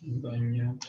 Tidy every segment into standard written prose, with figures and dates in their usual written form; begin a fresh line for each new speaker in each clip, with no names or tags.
Banyak.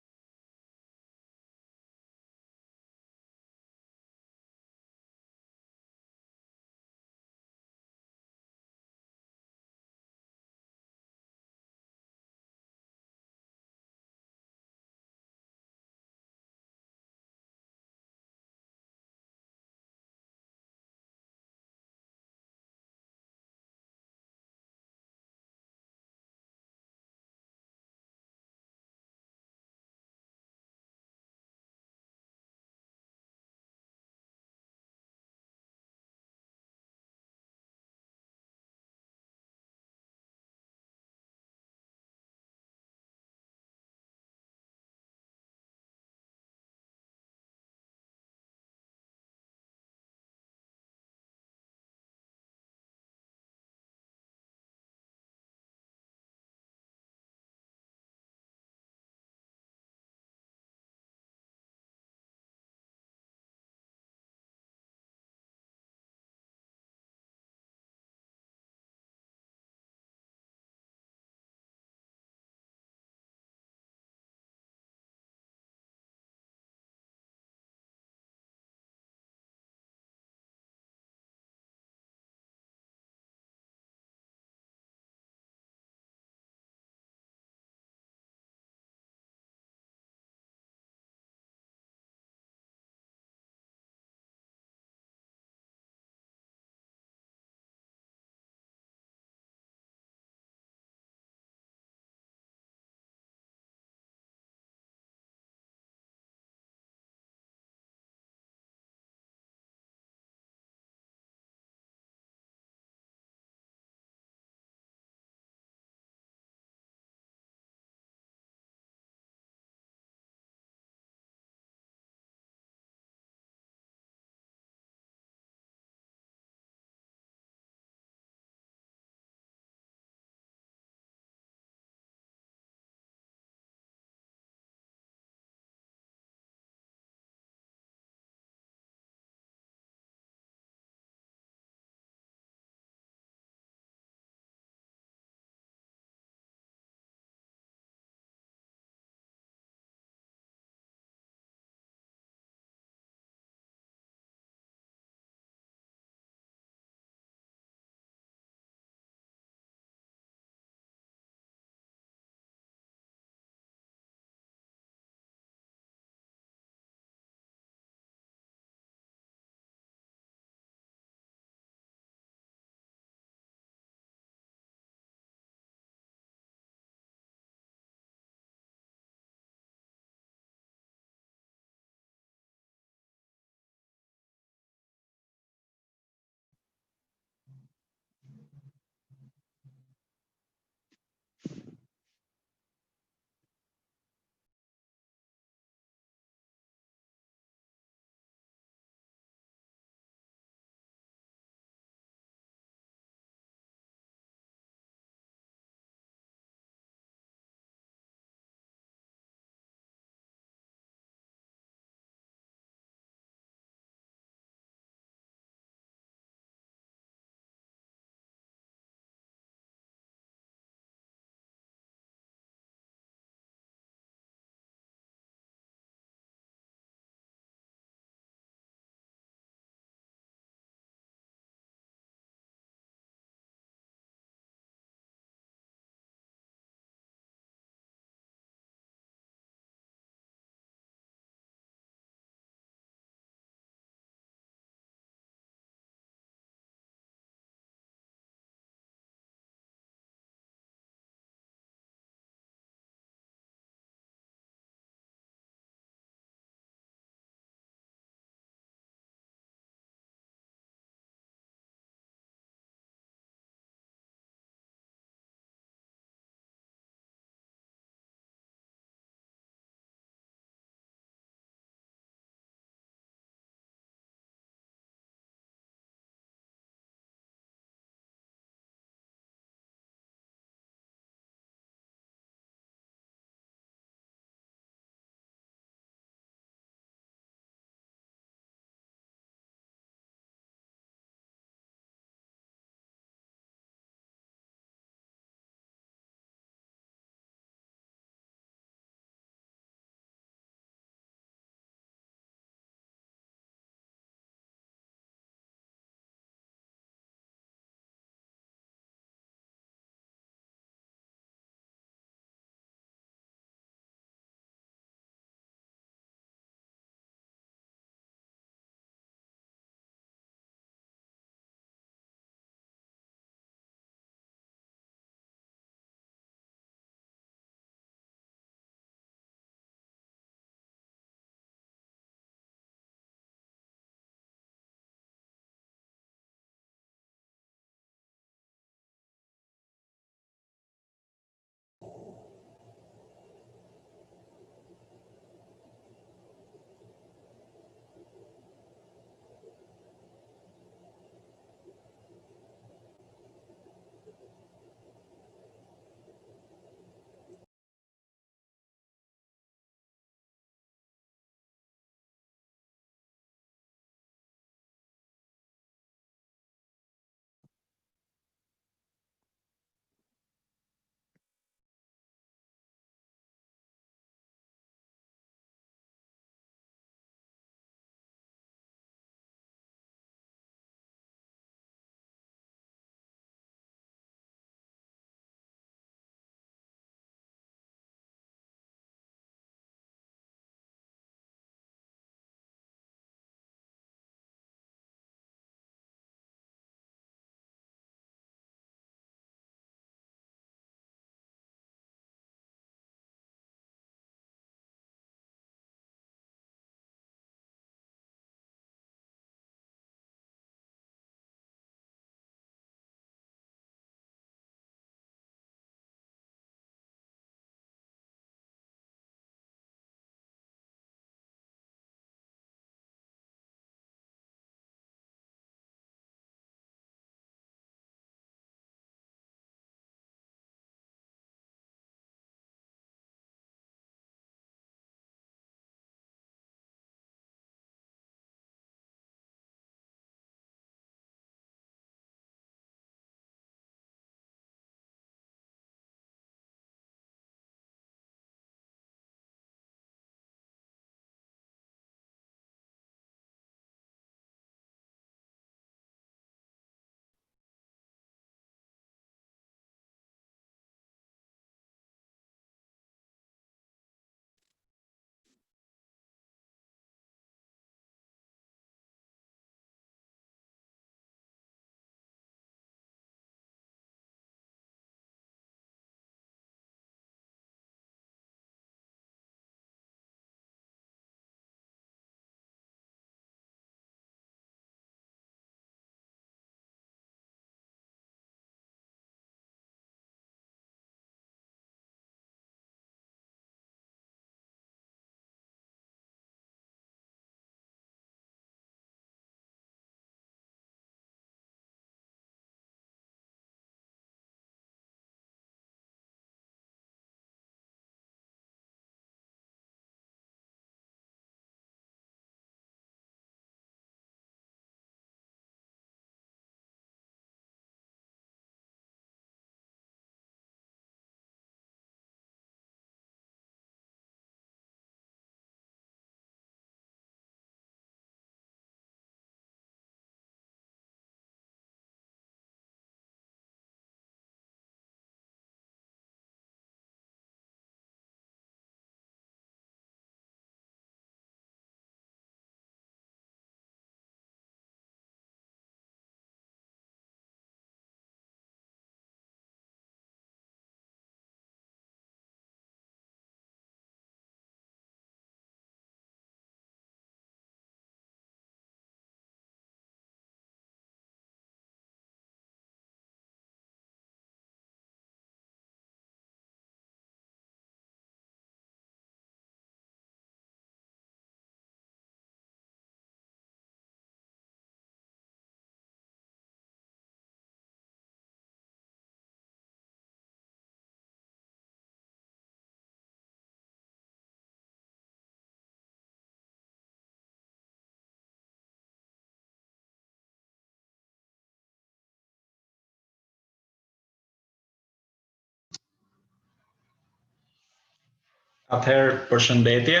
Atëherë, përshëndetje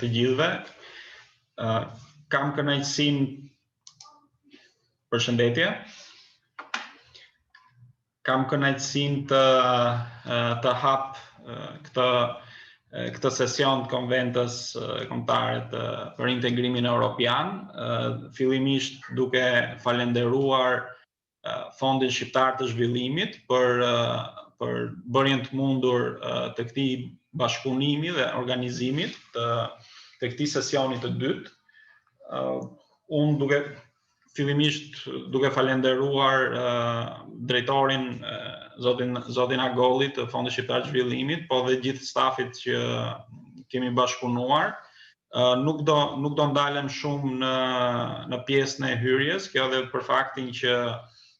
të gjithëve. Kam kënaqësinë përshëndetje. Kam kënaqësinë të hap këtë sesion të konventës kombëtare për integrimin evropian, fillimisht duke falenderuar Fondin Shqiptar të Zhvillimit për bërjen të mundur të këtij bashkëpunimi dhe organizimit të këtij sesioni të dytë. Unë fillimisht duke falenderuar drejtorin zotin Agolli të Fondit Shqiptar të Zhvillimit, po dhe gjithë stafit që kemi bashkëpunuar. Nuk do ndalem shumë në pjesën e hyrjes, kjo edhe për faktin që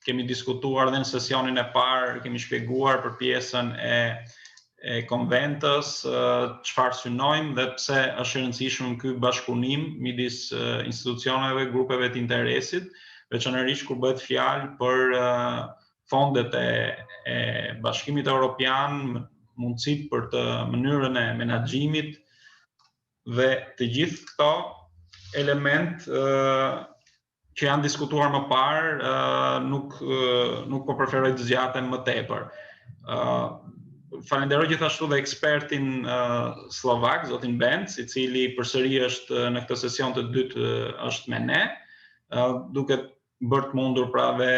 kemi diskutuar dhe në sesionin e parë, kemi shpjeguar për pjesën e konventës, çfarë synojmë dhe pse është e rëndësishëm ky bashkëpunim midis institucioneve, grupeve të interesit, veçanërisht kur bëhet fjalë për fondet e Bashkimit Evropian, mundësitë për të mënyrën e menaxhimit dhe të gjithë këto element që janë diskutuar më parë, nuk po preferoj të zgjatem më tepër. Falenderoj gjithashtu dhe ekspertin slovak, zotin Benc, i cili përsëri është në këtë sesion të dytë është me ne, duke bërë të mundur pra dhe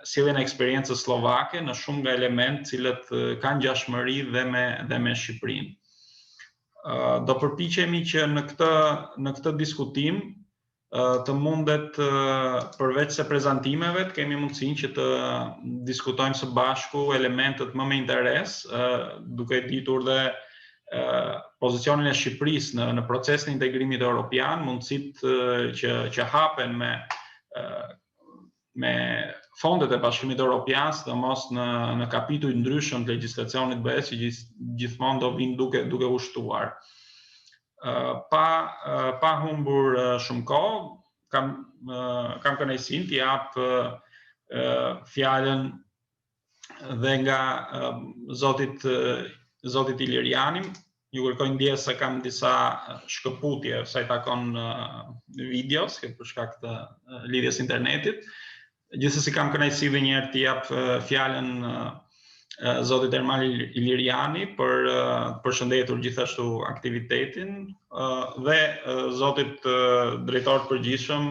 sjelljen e eksperiencës slovake në shumë nga elementë cilët kanë ngjashmëri dhe me Shqipërinë. Do përpiqemi që në këtë diskutim të mundet përveç se prezantimeve të kemi mundësinë që të diskutojmë së bashku elementet më me interes, duke ditur dhe pozicionin e Shqipërisë në procesin e integrimit evropian, mundësitë që hapen me fondet e Bashkimit Evropian, sidomos në kapituj ndryshëm të legjislacionit BE-s që gjithmonë do vinë duke u shtuar. Pa humbur shumë kohë, kam kënaqësinë t'i jap fjalën dhe nga zoti Iliriani. Ju kërkoj ndjes se kam disa shkëputje sa i takon videos, për shkak të lidhjes internetit. Gjithsesi kam kënaqësi edhe një herë t'i jap fjalën zotit Ermal Iliriani për përshëndetur gjithashtu aktivitetin dhe zotit drejtor të përgjithshëm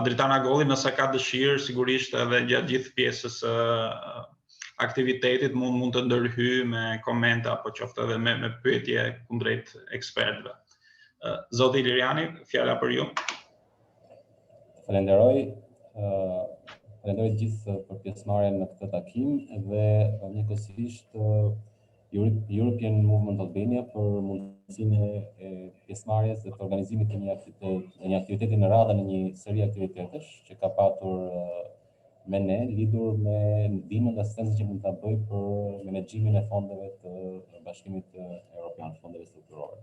Dritan Agolli, nëse ka dëshirë sigurisht edhe gjatë gjithë pjesës aktivitetit mund të ndërhyjë me komente apo qoftë edhe me pyetje kundrejt ekspertëve. Zoti Iliriani, fjala për ju.
Falenderoj gjithë për pjesëmarrjen në këtë takim dhe njëkohësisht European Movement Albania për mundësinë e pjesëmarrjes dhe të organizimit të një aktiviteti në radhë në një seri aktivitetesh që ka patur me ne lidhur me ndihmën dhe asistencën që mund ta bëj për menaxhimin e fondeve të Bashkimit Evropian, fondeve strukturore.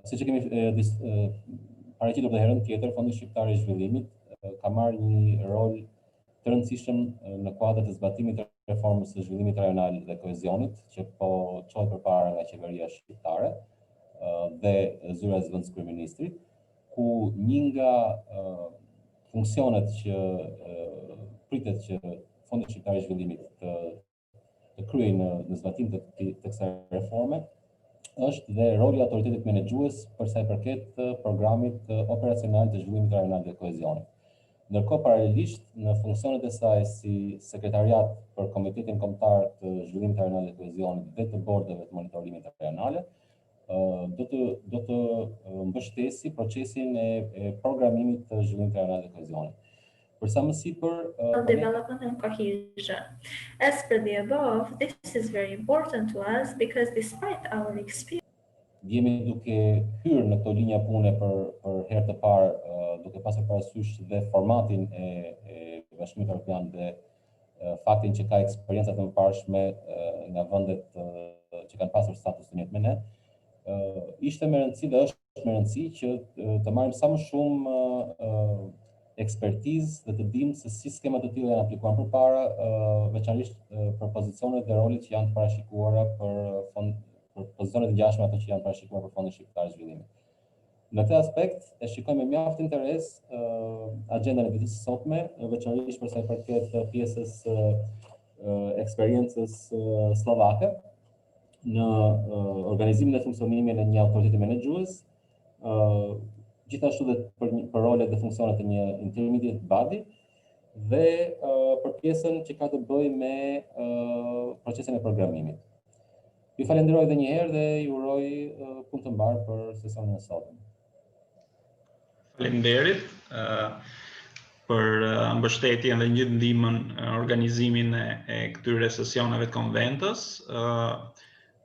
Siç e kemi paraqitur edhe herën tjetër, Fondi Shqiptar i Zhvillimit ka marrë një rol të rëndësishëm në kuadër të zbatimit të reformës së zhvillimit rajonal dhe kohezionit, që po çohet përpara nga qeveria shqiptare dhe zyra e zëvendës kryeministrit, ku një nga funksionet që pritet që Fondi Shqiptar i Zhvillimit të kryejë në zbatim të kësaj reforme është dhe roli i autoritetit menaxhues për sa i përket programit operacional të zhvillimit rajonal dhe kohezionit. Ndërkohë, paralelisht, në funksionet e saj si sekretariat për Komitetin Kombëtar të Zhvillimit Rajonal dhe Kohezionit dhe të bordeve të monitorimit rajonale, do të mbështesi procesin e programimit të zhvillimit rajonal dhe kohezionit. Përsa më sipër,
development and cohesion. As per the above, this is very important to us because despite our experience,
jemi duke hyrë në këto linja pune për herë të parë, duke pasur parasysh dhe formatin e Bashkimit Evropian dhe faktin që ka eksperienca të mëparshme nga vendet që kanë pasur status të njëjtë me ne. Ishte me rëndësi dhe është me rëndësi që të marrim sa më shumë ekspertizë dhe të dimë se si skemat të tilla janë aplikuar përpara, veçanërisht për pozicionet dhe rolet që janë të parashikuara për për pozicionet e ngjashme ato që janë parashikuar për Fondin Shqiptar të Zhvillimit. Në këtë aspekt e shikoj me mjaft interes agjendën e ditës së sotme, veçanërisht për sa i përket pjesës eksperiencës slovake në organizimin dhe funksionimin e një autoriteti menaxhues, gjithashtu dhe për rolet dhe funksionet e një intermediate body dhe për pjesën që ka të bëjë me procesin e programimit. Ju falenderoj edhe një herë dhe ju uroj punë të mbarë për sesionin e sotëm.
Faleminderit për mbështetjen dhe gjithë ndihmën organizimin e këtyre sesioneve të konventës.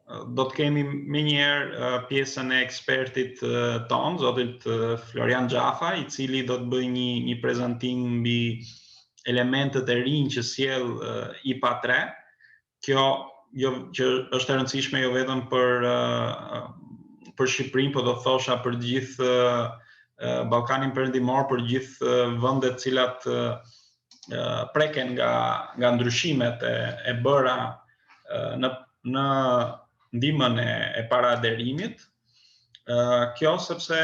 Do të kemi menjëherë pjesën e ekspertit ton, zotit Florian Xhafa, i cili do të bëjë një prezantim mbi elementet e rinj që sjell IPA 3. Kjo që është e rëndësishme jo vetëm për Shqipërinë, por do thosha për gjithë Ballkanin Perëndimor, për gjithë vendet cilat preken nga ndryshimet e bëra në ndihmën e paraaderimit. Kjo sepse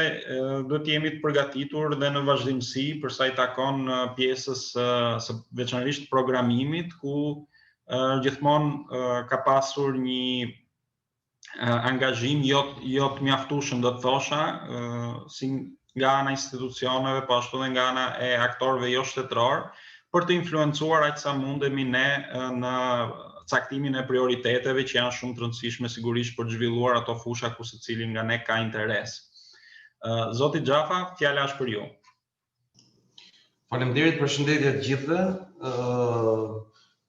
duhet jemi të përgatitur dhe në vazhdimsi për sa i takon pjesës së veçanërisht programimit, ku gjithmonë ka pasur një angazhim jo të mjaftueshëm, do të thosha, si nga ana institucioneve, po ashtu dhe nga ana e aktorëve jo shtetëror, për të influencuar aq sa mundemi ne në caktimin e prioriteteve që janë shumë të rëndësishme sigurisht për të zhvilluar ato fusha ku secili nga ne ka interes. Zoti Xhafa, fjala është për ju.
Faleminderit, përshëndetje të gjithëve.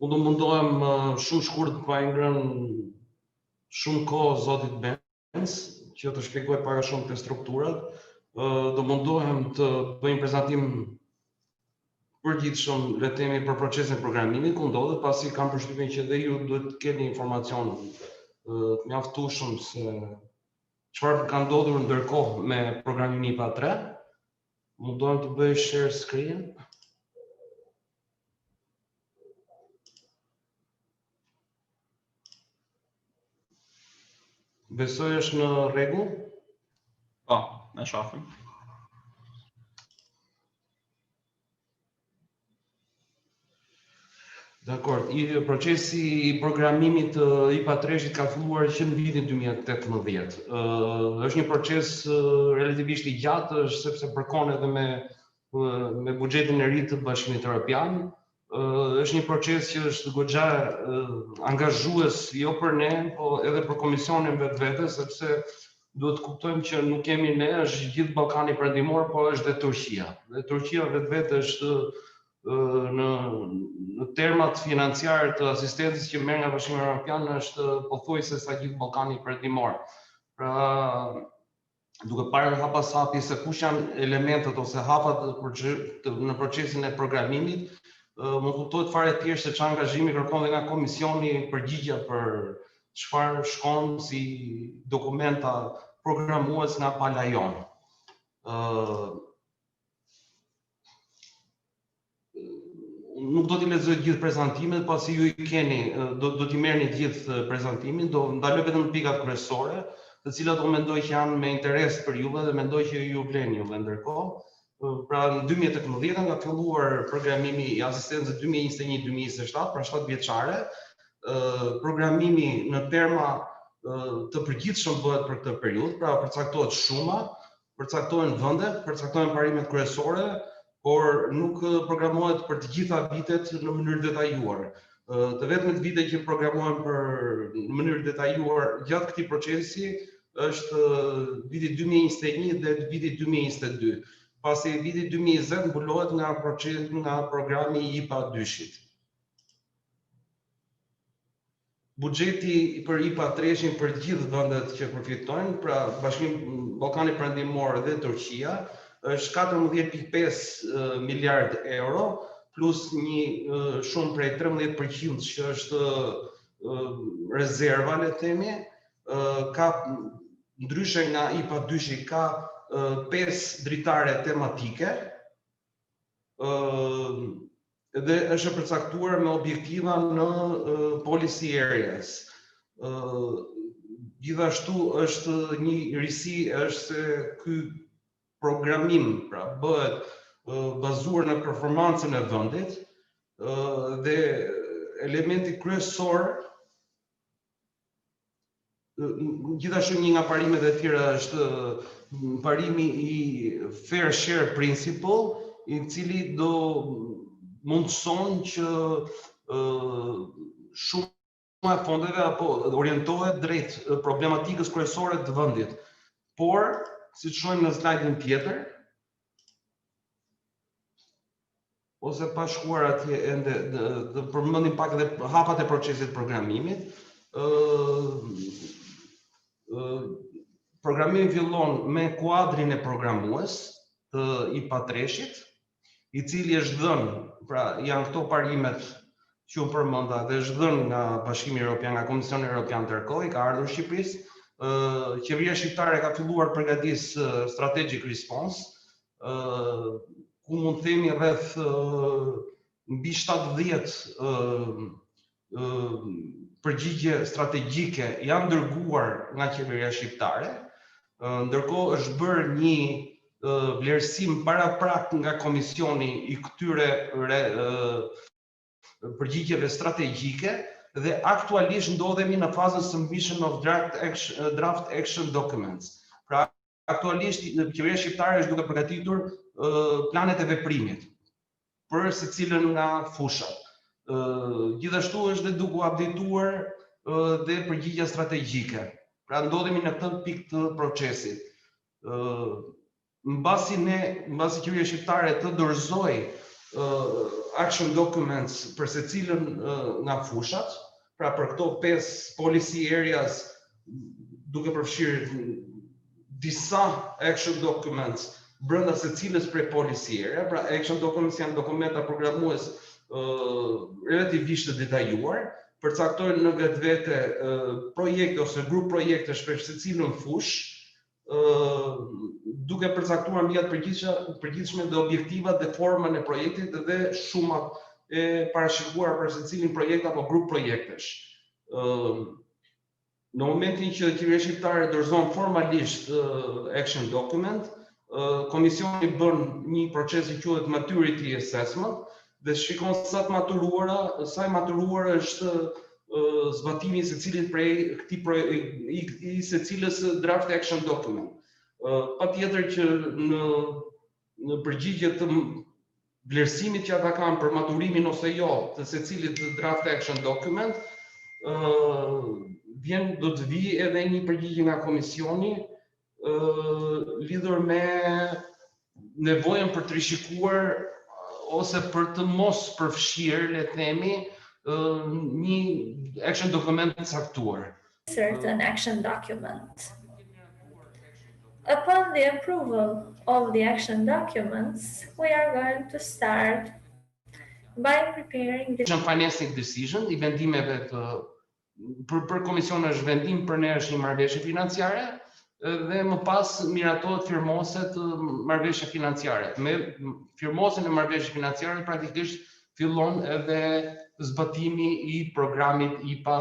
Unë do mundohem shumë shkurt pa ngrënë shumë kohë zotit Benz, që të shpjegoj pak shumë të strukturat. Do mundohem të bëj një prezantim përgjithshëm le të themi për procesin e programimit ku ndodhet, pasi kam përshtypjen që dhe ju duhet të keni informacion të mjaftueshëm se çfarë ka ndodhur ndërkohë me programimin IPA 3. Mundohem të bëj share screen. Besoj është në rregull?
Po, e shohim.
Dakor, procesi I programimit IPA 3 ka filluar që në vitin 2018. Është një proces relativisht I gjatë, është sepse përkon edhe me buxhetin e ri të Bashkimit Evropian. Është një proces që është goxha angazhues jo për ne, po edhe për Komisionin vetvete, sepse duhet të kuptojmë që nuk kemi ne, është gjithë Ballkani Perëndimor, po është dhe Turqia. Dhe Turqia vetvete është në termat financiare të asistencës që merr nga Bashkimi Evropian është pothuajse sa gjithë Ballkani Perëndimor. Pra, duke parë hapa hapi se kush janë elementet ose hapat në procesin e programimit, më kuptohet fare thjesht se çfarë angazhimi kërkon dhe nga Komisioni përgjigja për çfarë shkon si dokumenta programues nga pala jonë. Nuk do t'i lexoj gjithë prezantimet, pasi ju I keni, do t'i merrni gjithë prezantimin, do ndaloj vetëm pikat kryesore, të cilat unë mendoj që janë me interes për juve dhe mendoj që ju vlen juve ndërkohë. Pra në 2018 nga filluar programimi I asistencës 2021-2027, pra 7 vjeçare, programimi në terma të përgjithshëm bëhet për këtë periudhë, pra përcaktohet shuma, përcaktohen vendet, përcaktohen parimet kryesore, por nuk programohet për të gjitha vitet në mënyrë detajuar. Të vetmet vite që programohen në mënyrë detajuar gjatë këtij procesi është viti 2021 dhe viti 2022. Pasi viti 2020 mbulohet nga programi IPA 2-shit. Buxheti për IPA 3-shin për gjithë vendet që përfitojnë, pra Bashkimi Ballkani Perëndimor dhe Turqia, është 14.5 miliard euro, plus një shumë prej 13% që është rezerva, le të themi, ka ndryshe nga IPA 2-shi ka 5 dritare tematike, dhe është përcaktuar me objektiva në policy areas. Gjithashtu është një risi është se ky programim pra bëhet bazuar në performancën e vendit dhe elementi kryesor gjithashtu një nga parimet e tjera është parimi I fair share principle I cili do mundson që shumë e fondeve apo orientohet drejt problematikës kryesore të vendit. Por, si të shohim në slajdin tjetër, ose pa shkuar atje ende të përmendim pak edhe hapat e procesit programimit. Programimi fillon me kuadrin e programues të IPA-3-shit, I cili është dhënë, pra janë këto parimet që unë përmenda dhe është dhënë nga Bashkimi Evropian, nga Komisioni Evropian ndërkohë, ka ardhur Shqipërisë. Qeveria shqiptare ka filluar përgatis strategic response, ku mund të themi rreth mbi 70 përgjigje strategjike janë dërguar nga qeveria shqiptare, ndërkohë është bërë një vlerësim paraprak nga komisioni I këtyre përgjigjeve strategjike dhe aktualisht ndodhemi në fazën submission of draft action documents. Pra aktualisht qeveria shqiptare është duke përgatitur planet e veprimit për secilën nga fushat. Gjithashtu është dhe duke updateuar dhe përgjigja strategjike. Pra ndodhemi në këtë pikë të procesit. Mbasi qeveria shqiptare të dorëzoj action documents për secilën nga fushat, pra për këto 5 policy areas duke përfshirë disa action documents brenda secilës prej policy area, pra action documents janë dokumenta programues relativisht të detajuar, përcaktojnë në vetvete projekte ose grup projektesh për secilën fush, duke përcaktuar mbi atë përgjithshme dhe objektivat dhe formën e projektit dhe shumat e parashikuara për secilin projekt apo grup projektesh. Në momentin që qeveria shqiptare dorëzon formalisht action document, komisioni bën një proces që quhet maturity assessment dhe shikon sa e maturuara është zbatimi I secilit prej këtij secilës draft action document. Patjetër që në përgjigje të vlerësimit që ata kanë për maturimin ose jo të secilit draft action document, do të vijë edhe një përgjigje nga komisioni lidhur me nevojën për të rishikuar ose për të mos përfshirë, le të themi, një action document të caktuar.
Certain action document. Upon the approval of the action documents, we are going to start by preparing the
financing decision, I vendimeve për komision është vendim për ne është një marrëveshje financiare dhe më pas miratohet firmoset marrëveshje financiare. Me firmosjen e marrëveshje financiare praktikisht fillon edhe zbatimi I programit IPA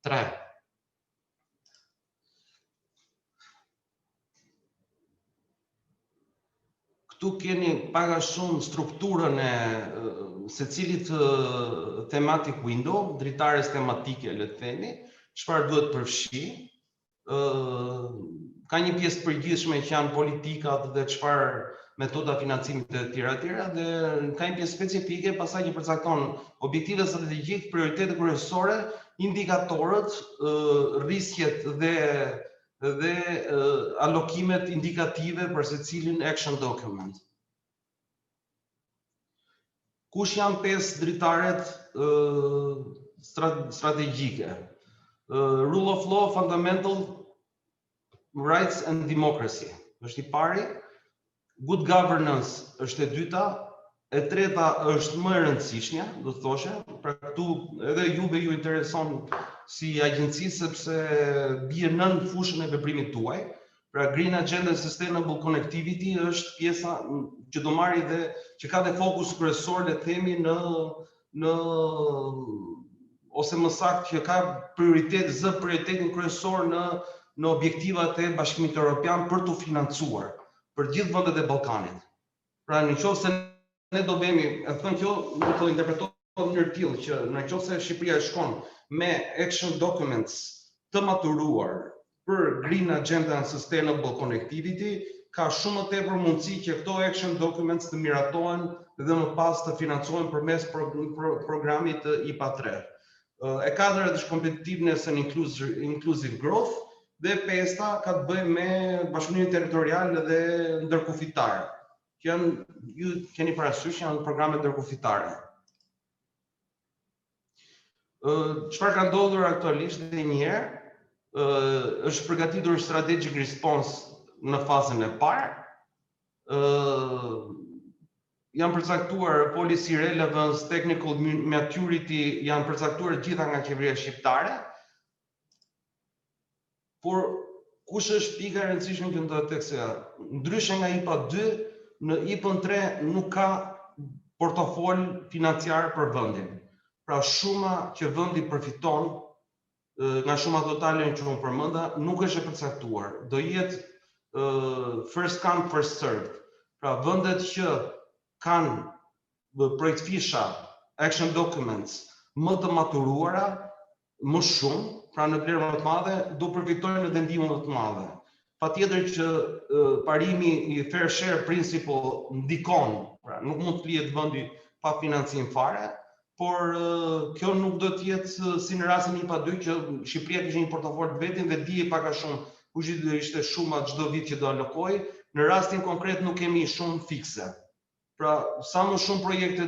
3. Këtu keni pak a shumë strukturën e secilit thematic window, dritares tematike, le të themi, çfarë duhet përfshi. Ka një pjesë përgjithshme që janë politikat dhe çfarë metoda financimit e tjera dhe ka një pjesë specifike pastaj që përcakton objektive strategjik, prioritete kryesore, indikatorët, rrisjet dhe alokimet indikative për secilin action document. Kush janë 5 dritaret strategjike? Rule of law, fundamental rights and democracy. Është I pari. Good governance është e dyta, e treta është më e rëndësishmja, do të thoshe, pra këtu edhe juve ju intereson si agjenci sepse bie nën fushën e veprimit tuaj. Pra Green Agenda and Sustainable Connectivity është pjesa që do marrë dhe që ka dhe fokus kryesor le të themi në ose më saktë që ka prioritetin kryesor në objektivat e Bashkimit Evropian për të financuar për gjithë vendet e Ballkanit. Pra nëse ne do vemi, e thënë kjo, do të interpretohet në mënyrë tillë që nëse Shqipëria shkon me action documents të maturuar për Green Agenda and Sustainable Connectivity, ka shumë më tepër mundësi që këto action documents të miratohen dhe më pas të financohen përmes programit IPA 3. E katërt është competitiveness and inclusive growth dhe pesta ka të bëjë me bashkëpunimin territorial dhe ndërkufitar. Që ju keni parasysh janë programe ndërkufitare. Çfarë ka ndodhur aktualisht dhe njëherë, është përgatitur strategic response në fazën e parë. Janë përcaktuar policy relevance, technical maturity, janë përcaktuar gjitha nga qeveria shqiptare. Por kush është pika e rëndësishme që ndodhet tek se ndryshe nga IPA 2, në IPA 3 nuk ka portofol financiar për vendin. Pra shuma që vendi përfiton nga shuma totale që unë përmenda nuk është e përcaktuar. Do jetë first come first served. Pra vendet që kanë projekt fisha, action documents më të maturuara, më shumë, pra në vlerë më të madhe, do përfitojnë në vendime më të madhe. Patjetër që parimi i fair share principle ndikon, pra nuk mund të lihet vendi pa financim fare, por kjo nuk do të jetë si në rastin e IPA 2 që Shqipëria kishte një portofol të vetin dhe dije pak a shumë kush ishte shuma çdo vit që do alokoj. Në rastin konkret nuk kemi shumë fikse. Pra sa më shumë projekte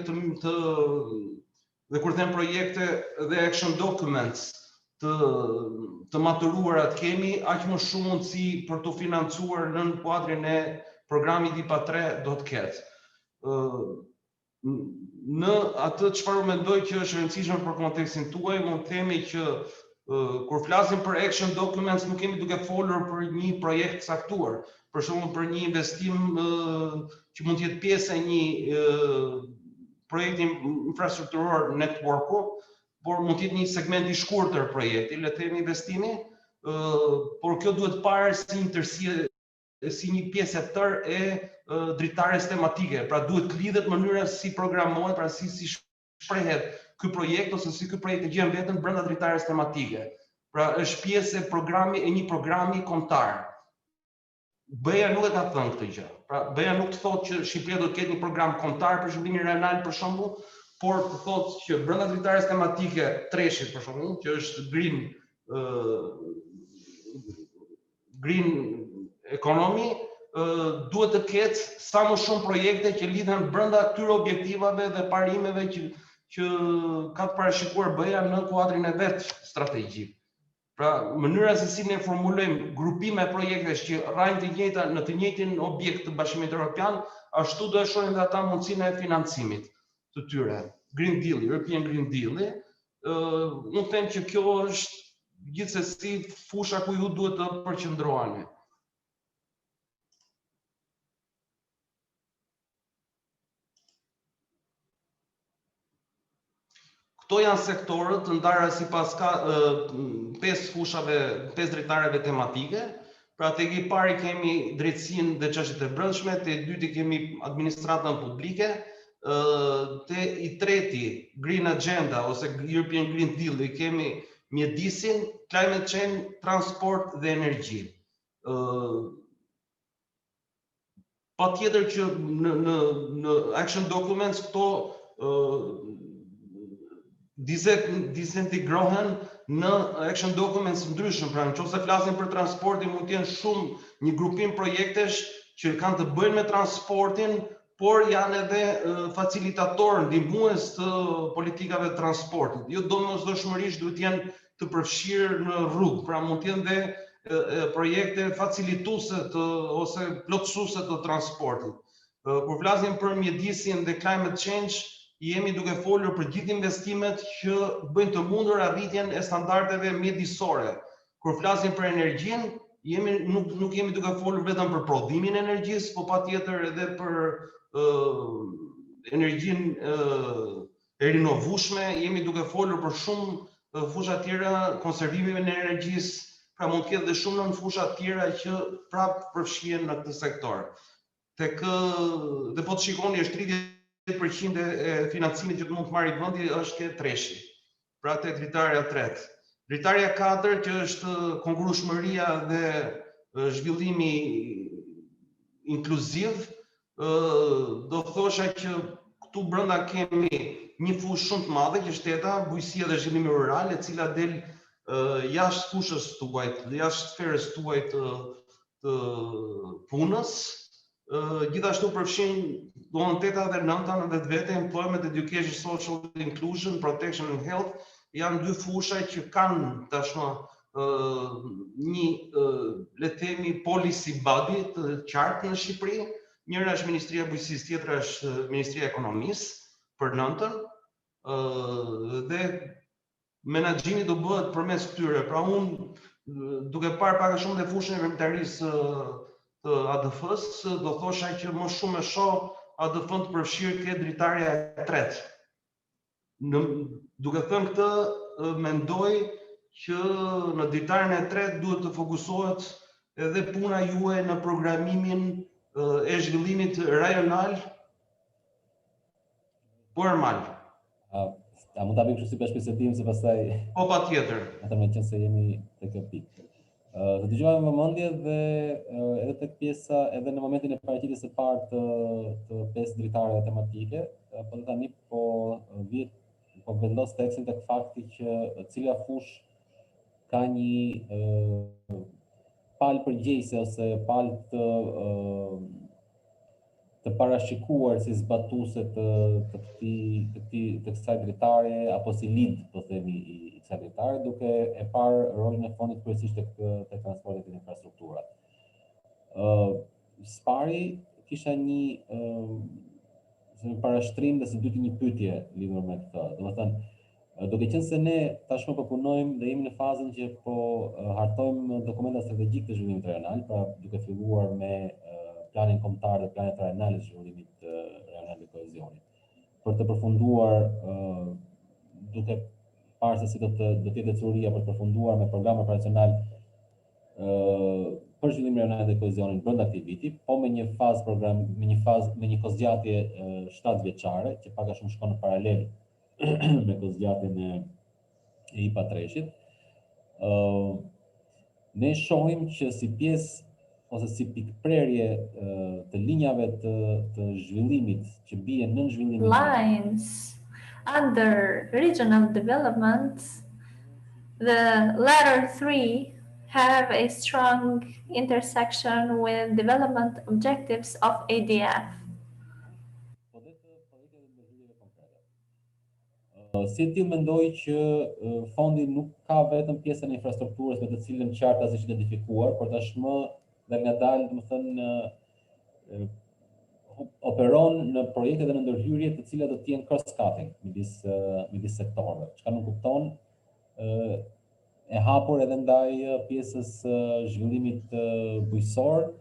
dhe kur them projekte dhe action documents të maturuara të kemi, aq më shumë mundësi për të financuar në kuadrin e programit IPA 3 do të ketë. Në atë çfarë mendoj që është rëndësishme për kontekstin tuaj, mund të themi që kur flasim për action documents nuk kemi duke folur për një projekt caktuar, për shembull për një investim që mund të jetë pjesë e një projekti infrastrukturor networku, por mund të jetë një segment i shkurtër projekti, le të themi investimi, por kjo duhet parë si një tërësi, si një pjesë e tërë e dritares tematike. Pra duhet lidhet mënyra si programohet, pra si shprehet ky projekt ose si ky projekt e gjen veten brenda dritares tematike. Pra është pjesë e një programi kombëtar. BE-ja nuk e ka thënë këtë gjë. Pra BE-ja nuk thotë që Shqipëria do të ketë një program kombëtar për zhvillimin renal për shembull, por thotë që brenda dritares tematike treshit për shembull, që është green economy, duhet të ketë sa më shumë projekte që lidhen brenda këtyre objektivave dhe parimeve që ka të parashikuar BE-ja në kuadrin e vet strategjik. Pra mënyra se si ne formulojmë grupime projektesh që rrajnë në të njëjtin objekt të Bashkimit Evropian, ashtu do e shohin dhe ata mundësinë e financimit të tyre. Green Deal, European Green Deal, unë them që kjo është gjithsesi fusha ku ju duhet të përqendroheni. Këto janë sektorët të ndara sipas 5 fushave, 5 dritareve tematike. Pra tek i pari kemi drejtësinë dhe çështjet e brendshme, te i dyti kemi administratën publike, te i treti Green Agenda ose European Green Deal i kemi mjedisin, climate change, transport dhe energji. Patjetër që në action documents këto disintegrohen në action documents ndryshëm. Pra nëse flasim për transportin, mund të jenë shumë një grupim projektesh që kanë të bëjnë me transportin, por janë edhe facilitator, ndihmues të politikave të transportit. Jo domosdoshmërisht duhet jenë të përfshirë në rrugë, pra mund të jenë dhe projekte facilituese ose plotësuese të transportit. Kur flasim për mjedisin dhe climate change, jemi duke folur për gjithë investimet që bëjnë të mundur arritjen e standardeve mjedisore. Kur flasim për energjinë, nuk jemi duke folur vetëm për prodhimin e energjisë, por patjetër edhe për energjinë e rinovueshme, jemi duke folur për shumë fusha tjera, konservimi në energjisë, pra mund të ketë dhe shumë nën fusha tjera që prapë përfshihen në këtë sektor. Tek dhe po të shikoni është 30% e financimit që mund të marrë vendi është ke treshi. Pra te dritarja 3. Dritarja 4 që është kongrueshmëria dhe zhvillimi inkluziv, do thosha që këtu brenda kemi një fushë shumë të madhe që është ETA, bujqësia dhe zhvillimi rural, e cila del jashtë fushës tuaj, jashtë sferës tuaj të punës. Gjithashtu përfshin domethënë 8 dhe 9 dhe vetë employment, education, social inclusion, protection and health, janë dy fusha që kanë tashmë një le të themi policy body të qartë në Shqipëri. Njëra është Ministria e Bujqësisë, tjetra është Ministria e Ekonomisë për 9-ën, dhe menaxhimi do bëhet përmes këtyre. Pra unë duke parë pak a shumë dhe fushën e veprimtarisë të ADF-s, do thosha që më shumë e shoh ADF-n të përfshirë ke dritarja e 3. Duke thënë këtë, mendoj që në dritarjen e 3 duhet të fokusohet edhe puna juaj në programimin e zhvillimit rajonal por mal.
A mund ta bëjmë kështu si bashkëbisedim se pastaj
Po patjetër.
Atë më qenë se jemi tek kjo pikë. Të dëgjova me vëmendje dhe edhe tek pjesa, edhe në momentin e paraqitjes së parë të 5 dritarëve tematike, po tani po vendos tekstin tek fakti që cila fushë ka një palë përgjegjëse ose palë të parashikuar si zbatuese të kësaj dritare apo si lid, po themi, i kësaj dritare, duke e parë rolin e fondit kryesisht tek transportet dhe infrastrukturat. Spari kisha një parashtrim dhe së dyti një pyetje lidhur me këtë. Domethënë, duke qenë se ne tashmë po punojmë dhe jemi në fazën që po hartojmë dokumenta strategjik të zhvillimit rajonal, pra duke filluar me planin kombëtar dhe planet rajonale të zhvillimit rajonal dhe kohezionit. Për të përfunduar, duke parë se si do të jetë detyria për të përfunduar me program operacional për zhvillimin rajonal dhe kohezionin brenda këtij viti, po me një fazë me një kozgjatje 7 vjeçare, që pak a shumë shkon në paralel me kozgjatjen e IPA 3-shit. Ne shohim që si pjesë ose si pikprerje të linjave të zhvillimit që bie nën zhvillimin
lines under regional development, the latter 3 have a strong intersection with development objectives of ADF.
Si ti mendoj që fondi nuk ka vetëm pjesën e infrastrukturës me të cilën qartë është identifikuar, por tashmë dhe ngadalë, domethënë, operon në projekte dhe në ndërhyrje të cilat do të jenë cross-cutting midis sektorëve. Çka nuk kupton e hapur edhe ndaj pjesës zhvillimit bujqësor,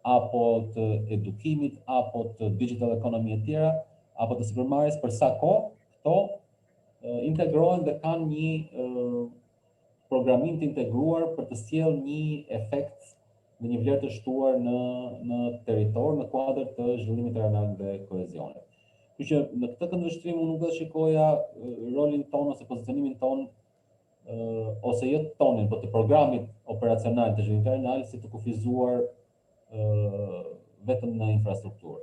apo të edukimit, apo të digital economy e tjera, apo të sipërmarrjes për sa kohë këto integrohen dhe kanë një programim të integruar për të sjellë një efekt dhe një vlerë të shtuar në territor, në kuadër të zhvillimit rajonal dhe kohezionit. Kështu që në këtë këndvështrim unë nuk do të shikoja rolin ton ose pozicionimin ton ose jo tonin, por të programit operacional të zhvillimit rajonal si të kufizuar vetëm në infrastrukturë.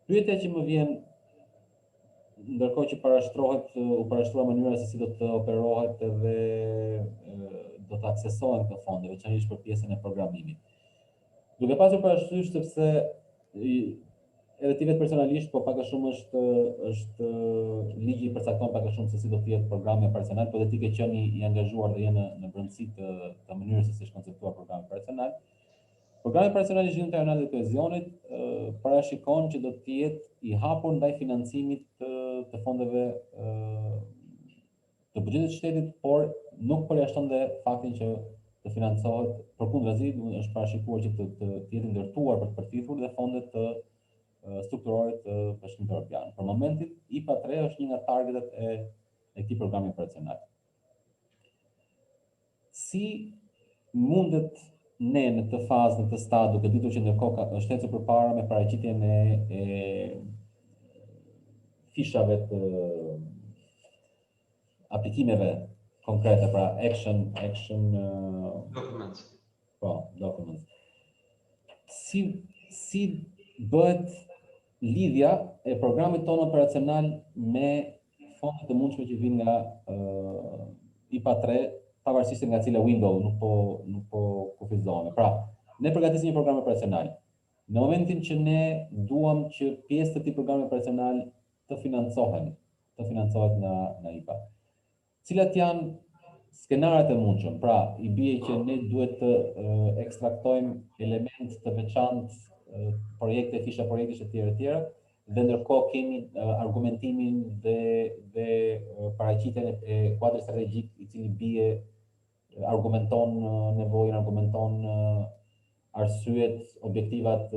Pyetja që më vjen ndërkohë që u parashtrua mënyra se si do të operohet edhe do të aksesohen këto fonde, veçanërisht për pjesën e programimit. Duke pasur parasysh sepse edhe ti vetë personalisht, po pak a shumë është ligji i përcakton pak a shumë se si do të jetë programi operacional, por edhe ti ke qenë i angazhuar dhe je në brendësi të mënyrës se si është konceptuar programi operacional. Programi operacional i zhvillimit rajonal dhe kohezionit parashikon që do të jetë i hapur ndaj financimit të fondeve të buxhetit të shtetit, por nuk përjashton dhe faktin që të financohet përkundrazi, është parashikuar që të jetë ndërtuar për të përfituar dhe fondet të strukturorit të Bashkimit Evropian. Për momentin, IPA 3 është një nga targetet e këtij programi operacional. si mundet ne në këtë fazë, në këtë stad, duke ditur që ndërkohë është ecur përpara me paraqitjen e fishave të aplikimeve konkrete, pra action
Documents.
Po, documents. Si bëhet lidhja e programit tonë operacional me fondet të mundshme që vijnë nga IPA 3, pavarësisht nga cila window nuk po kufizohen. Pra, ne përgatisim një program operacional. Në momentin që ne duam që pjesë të këtij programi operacional të financohet nga IPA. Cilat janë skenaret e mundshëm? Pra, i bie që ne duhet të ekstraktojmë element të veçantë, projekte, fisha projektesh e tjera, dhe ndërkohë kemi argumentimin dhe paraqitjen e kuadrit strategjik i cili bie argumenton nevojën, argumenton arsyet, objektivat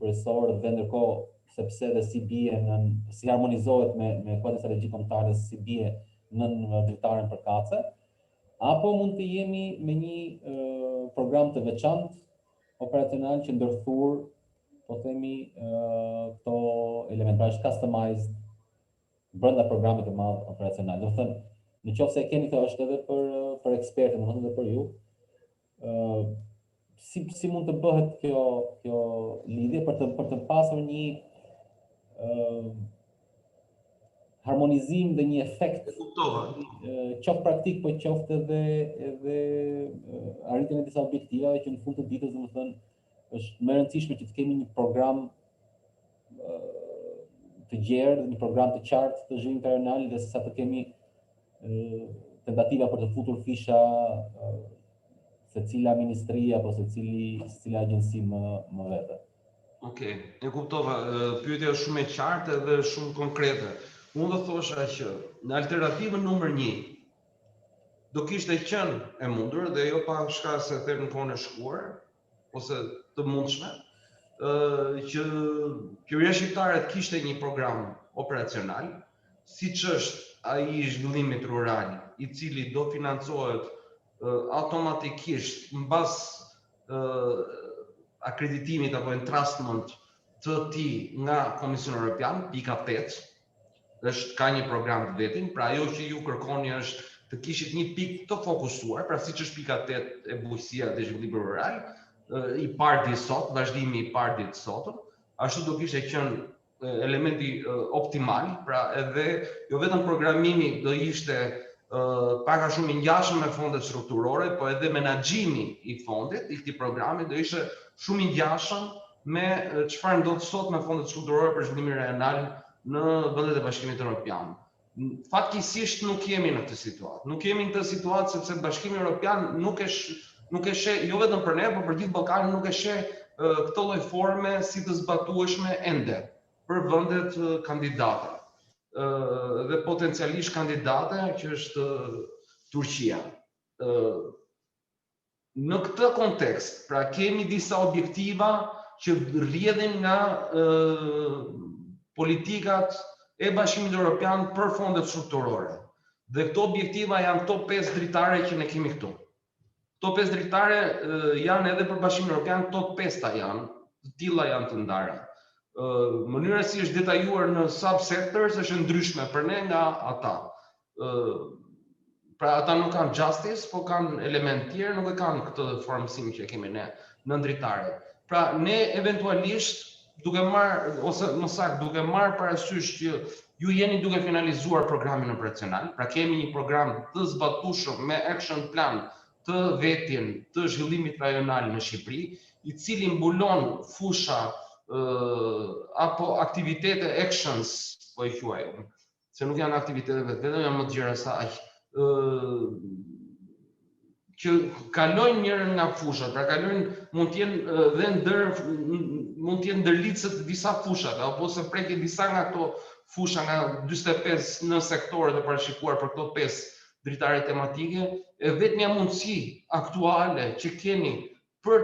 kryesorë dhe ndërkohë sepse dhe si harmonizohet me kuadrin strategjik kombëtar, si bie nën dritaren përkatëse, apo mund të jemi me një program të veçantë operacional që ndërthur, po themi, këto elemente, pra është customized brenda programit të madh operacional. Do të thënë, nëse e keni, këtë është edhe për ekspertët, domethënë edhe për ju. Si mund të bëhet kjo lidhje për të pasur një harmonizim dhe një efekt qoftë praktik, po qoftë edhe arritjen e disa objektivave që në fund të ditës, domethënë, është më e rëndësishme që të kemi një program të gjerë, një program të qartë të zhvillimit rajonal, dhe sa të kemi tentativa për të futur fisha secila ministri apo secila agjenci më vete.
Okej, e kuptova. Pyetja është shumë e qartë dhe shumë konkrete. Unë do thosha që në alternativën numër 1 do kishte qenë e mundur, dhe jo pa shka se them në kohën e shkuar, ose të mundshme, që Qeveria shqiptare të kishte një program operacional, siç është ai i zhvillimit rural, i cili do financohet automatikisht mbas akreditimit apo entrustment të tij nga Komisioni Evropian, pika 8, ka një program të vetin, pra ajo që ju kërkoni është të kishit një pikë të fokusuar, pra siç është pika 8 e bujqësia dhe zhvillimi rural, i parë sot, vazhdimi i parë sotëm, ashtu do kishte qenë elementi optimal, pra edhe jo vetëm programimi do ishte pak a shumë i ngjashëm me fondet strukturore, po edhe menaxhimi i fondit, i këtij programi do ishte shumë i ngjashëm me çfarë ndodh sot me fondet strukturore për zhvillimin rajonal në vendet e Bashkimit Evropian. Fatkisisht nuk jemi në këtë situatë. Nuk jemi në këtë situatë sepse Bashkimi Evropian nuk e sheh, jo vetëm për ne, por për gjithë Ballkanin, nuk e sheh këtë lloj forme si të zbatueshme ende për vendet kandidate dhe potencialisht kandidate, që është Turqia. Në këtë kontekst, pra kemi disa objektiva që rrjedhin nga politikat e Bashkimit Evropian për fondet strukturore. Dhe këto objektiva janë këto 5 dritare që ne kemi këtu. Këto 5 dritare janë edhe për Bashkimin Evropian, këto 5-ta janë, të tilla janë të ndara. Mënyra si është detajuar në subsectors është ndryshme për ne nga ata. Pra ata nuk kanë justice, po kanë element tjerë, nuk e kanë këtë formësim që kemi ne në dritare. Pra ne eventualisht duke marrë parasysh që ju jeni duke finalizuar programin operacional, pra kemi një program të zbatueshëm me action plan të vetin të zhvillimit rajonal në Shqipëri, i cili mbulon fusha apo aktivitete actions, po i quaj, se nuk janë aktivitete vetëm, janë më të gjëra se aq, që kalojnë njërin nga fushat, pra kalojnë, mund të jenë ndërlidhse të disa fushave, apo se prekin disa nga këto fusha nga 45 në sektore të parashikuar për këto 5 dritare tematike, e vetmja mundësi aktuale që keni për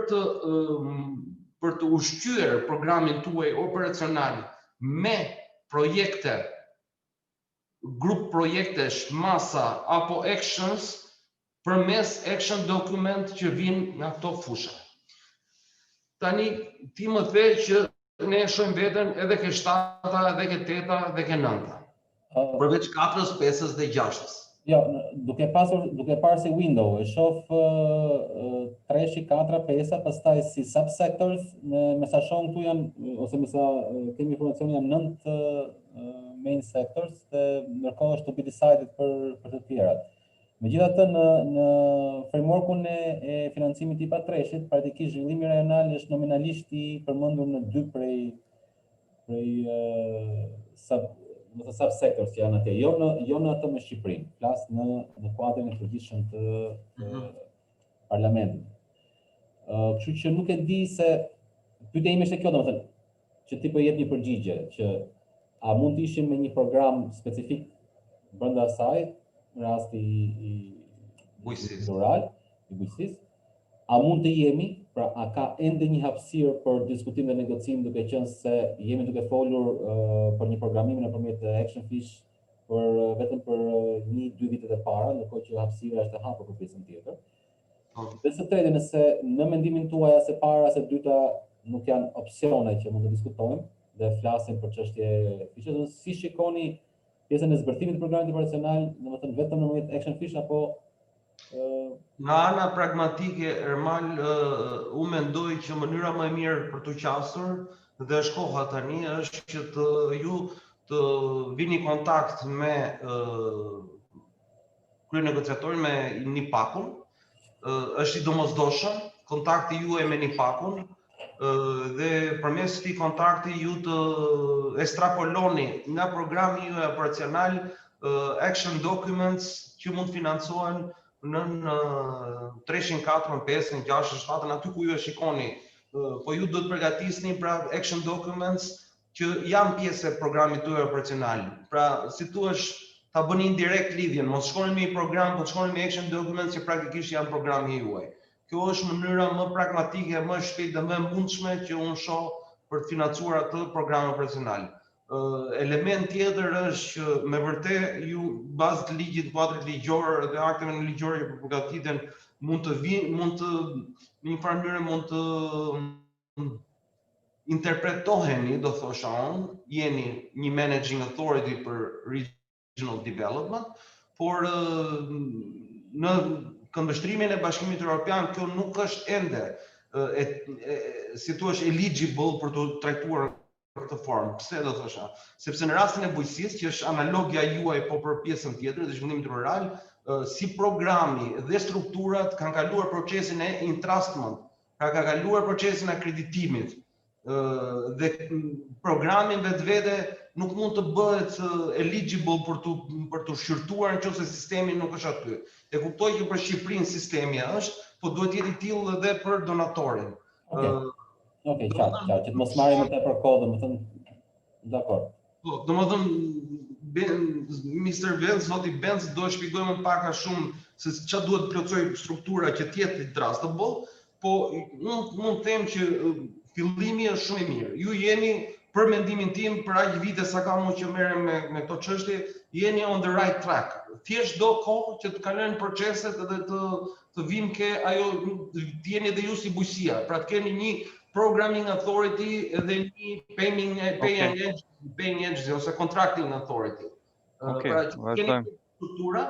të ushqyer programin tuaj operacional me projekte, grup projektesh, masa apo actions, përmes action document që vinë nga këto fusha. Tani ti më the që ne shohim veten edhe ke 7-a, edhe ke 8-a, edhe ke 9-a. Përveç 4-s, 5-s dhe 6-s.
Jo, duke parë si window, e shoh 3, 4, 5, pastaj si subsectors, me sa shohim këtu janë, ose me sa kemi informacion janë 9 main sectors, dhe ndërkohë është to be decided për të tjerat. Megjithatë në frameworkun e financimit të IPA 3-shit, praktikisht zhvillimi rajonal është nominalisht i përmendur në 2 prej subsectors që janë atje, jo në atë me Shqipërinë, flas në kuadrin e përgjithshëm të parlamentit. Kështu që nuk e di se pyetja ime është kjo, domethënë, që ti po jep një përgjigje që a mund të ishim me një program specifik brenda asaj, në rasti i
bujqësisë
rural, i bujqësisë, a mund të jemi, pra a ka ende një hapësirë për diskutim dhe negocim, duke qenë se jemi duke folur për një programim nëpërmjet Action Fish vetëm për 1-2 vitet e para, ndërkohë që hapësira është e hapur për pjesën tjetër. Dhe së treti, nëse në mendimin tuaj as e para as e dyta nuk janë opsione që mund të diskutojmë dhe flasim për çështje fishe, si shikoni pjesën e zbërthimit të programit operacional, domethënë vetëm nëpërmjet Action Fish apo
nga ana pragmatike, Ermal, unë mendoj që mënyra më e mirë për të qasur dhe është koha tani është që ju të vini kontakt me kryenegociatorin, me NIPAK-un, është i domosdoshëm kontakti juaj me NIPAK-un dhe përmes këtij kontakti ju të ekstrapoloni nga programi juaj operacional action documents që mund financohen në 3-ën, 4-ën, 5-ën, 6-ën, 7-ën, aty ku ju e shikoni, po ju do të përgatisni pra action documents që janë pjesë e programit tuaj operacional. Pra, si thuaç, ta bëni indirekt lidhjen, mos shkoni me një program, po shkoni me action documents që praktikisht janë programi juaj. Kjo është mënyra më pragmatike, më e shpejtë dhe më e mundshme që unë shoh për të financuar atë program operacional. Element tjetër është që me vërtet ju bazë të ligjit, kuadrit ligjor dhe akteve në ligjore që përgatiten mund të në një farë mënyrë mund të interpretoheni, do thosha unë, jeni një managing authority për regional development, por në këndvështrimin e Bashkimit Evropian kjo nuk është ende si thua eligible për të trajtuar këtë formë. Pse do thosha? Sepse në rastin e bujqësisë, që është analogja juaj po për pjesën tjetër dhe zhvillimit rural, si programi dhe strukturat kanë kaluar procesin e entrustment, pra ka kaluar procesin e akreditimit dhe programi vetvete nuk mund të bëhet eligible për të shqyrtuar nëse sistemi nuk është aty. E kuptoj që për Shqipërinë sistemi është, po duhet jetë i tillë edhe për donatorin.
Okej, qartë, që të mos marrim më tepër kohë, domethënë, dakor.
Po, domethënë Mr. Benz, zoti Benz do të shpjegoj më pak a shumë se çfarë duhet të plotësoj struktura që të jetë trustable, po mund të them që fillimi është shumë i mirë. Ju jeni, për mendimin tim, për aq vite sa kam unë që merrem me këto çështje, jeni on the right track. Thjesht do kohë që të kalojnë proceset dhe të vim ke ajo, të jeni edhe ju si bujqësia, pra të keni një programming authority dhe një paying agency ose contracting authority. Pra që keni struktura,